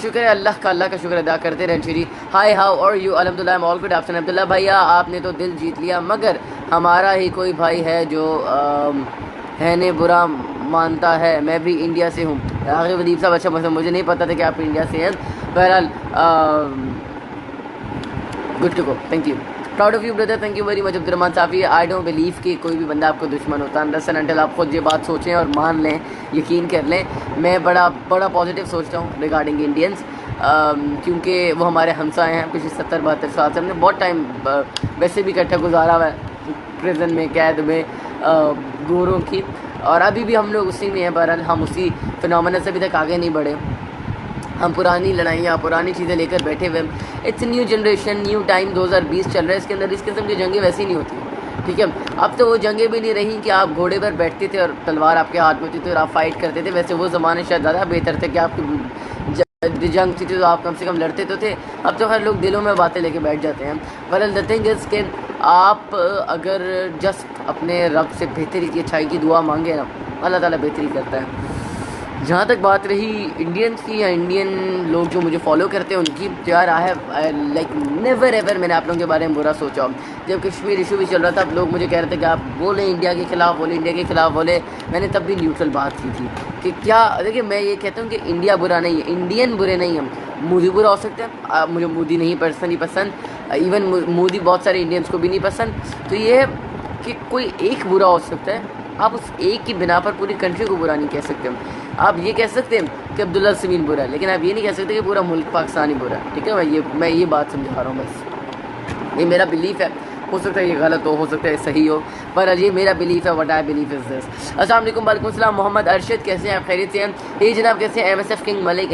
Speaker 1: शुक्र है अल्लाह का शुक्र अदा करते रहें. श्री हाय, हाउ आर यू? अल्हम्दुलिल्लाह, ऑल गुड आफ्टरनून. अब्दुल्ला भैया, आपने तो दिल जीत लिया, मगर हमारा ही कोई भाई है जो है ने बुरा मानता है. मैं भी इंडिया से हूँ. आगे वदीप साहब, अच्छा मतलब मुझे नहीं पता था कि आप इंडिया से हैं. बहरहाल good to go. Thank you. Proud of you brother. Thank you very much Abdulrahman Safi. I don't believe कि कोई भी बंदा आपको दुश्मन होता है अनलेस एंड अनटिल आप खुद ये बात सोचें और मान लें, यकीन कर लें. मैं बड़ा पॉजिटिव सोचता हूँ रिगार्डिंग इंडियंस, क्योंकि वो हमारे हमसाए हैं. पिछले 70-72 साल से हमने बहुत टाइम वैसे भी इकट्ठा गुजारा हुआ है, प्रिजन में, कैद में, गोरों की, और अभी भी हम लोग उसी में हैं. बहरहाल हम उसी फिनोमेना से अभी तक आगे नहीं बढ़े. हम पुरानी लड़ाइयाँ, पुरानी चीज़ें लेकर बैठे हुए. It's new generation, new time. 2020 चल रहा है. इसके अंदर इस किस्म की जंगें वैसी नहीं होती, ठीक है. अब तो वो जंगें भी नहीं रही कि आप घोड़े पर बैठते थे और तलवार आपके हाथ में होती थी और आप फाइट करते थे. वैसे वो ज़माने शायद ज़्यादा बेहतर थे कि आपकी जंग थी तो आप कम से कम लड़ते तो थे. अब तो हर लोग दिलों में बातें लेके बैठ जाते हैं. वेल द थिंग इज़ कि आप अगर जस्ट अपने रब से बेहतरी की, अच्छाई की दुआ मांगे ना, अल्लाह ताला बेहतरी करता है. जहाँ तक बात रही इंडियंस की या इंडियन लोग जो मुझे फॉलो करते हैं उनकी, तो यार I have like never ever मैंने आप लोगों के बारे में बुरा सोचा. जब कश्मीर इशू भी चल रहा था, अब लोग मुझे कह रहे थे कि आप बोले इंडिया के ख़िलाफ़, बोले इंडिया के ख़िलाफ़ बोले. मैंने तब भी न्यूट्रल बात की थी कि क्या, देखिए मैं ये कहता हूँ कि इंडिया बुरा नहीं है, इंडियन बुरे नहीं हैं. मोदी बुरा हो सकता है, मुझे मोदी नहीं पर्सनली पसंद, इवन मोदी बहुत सारे इंडियंस को भी नहीं पसंद. तो ये है कि कोई एक बुरा हो सकता है, आप उस एक की बिना पर पूरी कंट्री को बुरा नहीं कह सकते. आप ये कह सकते हैं कि अब्दुल्ला समीन बुरा है, लेकिन आप ये नहीं कह सकते कि पूरा मुल्क पाकिस्तानी बुरा है, ठीक है. मैं ये बात समझा रहा हूँ बस. ये मेरा बिलीफ है, हो सकता है ये गलत हो सकता है सही हो, पर ये मेरा बिलीफ है. What I believe is this. अस्सलाम वालेकुम. वालेकुम सलाम. मोहम्मद अरशद, कैसे हैं आप? खैरियत से हैं? ये जनाब कैसे हैं? MSF king Malik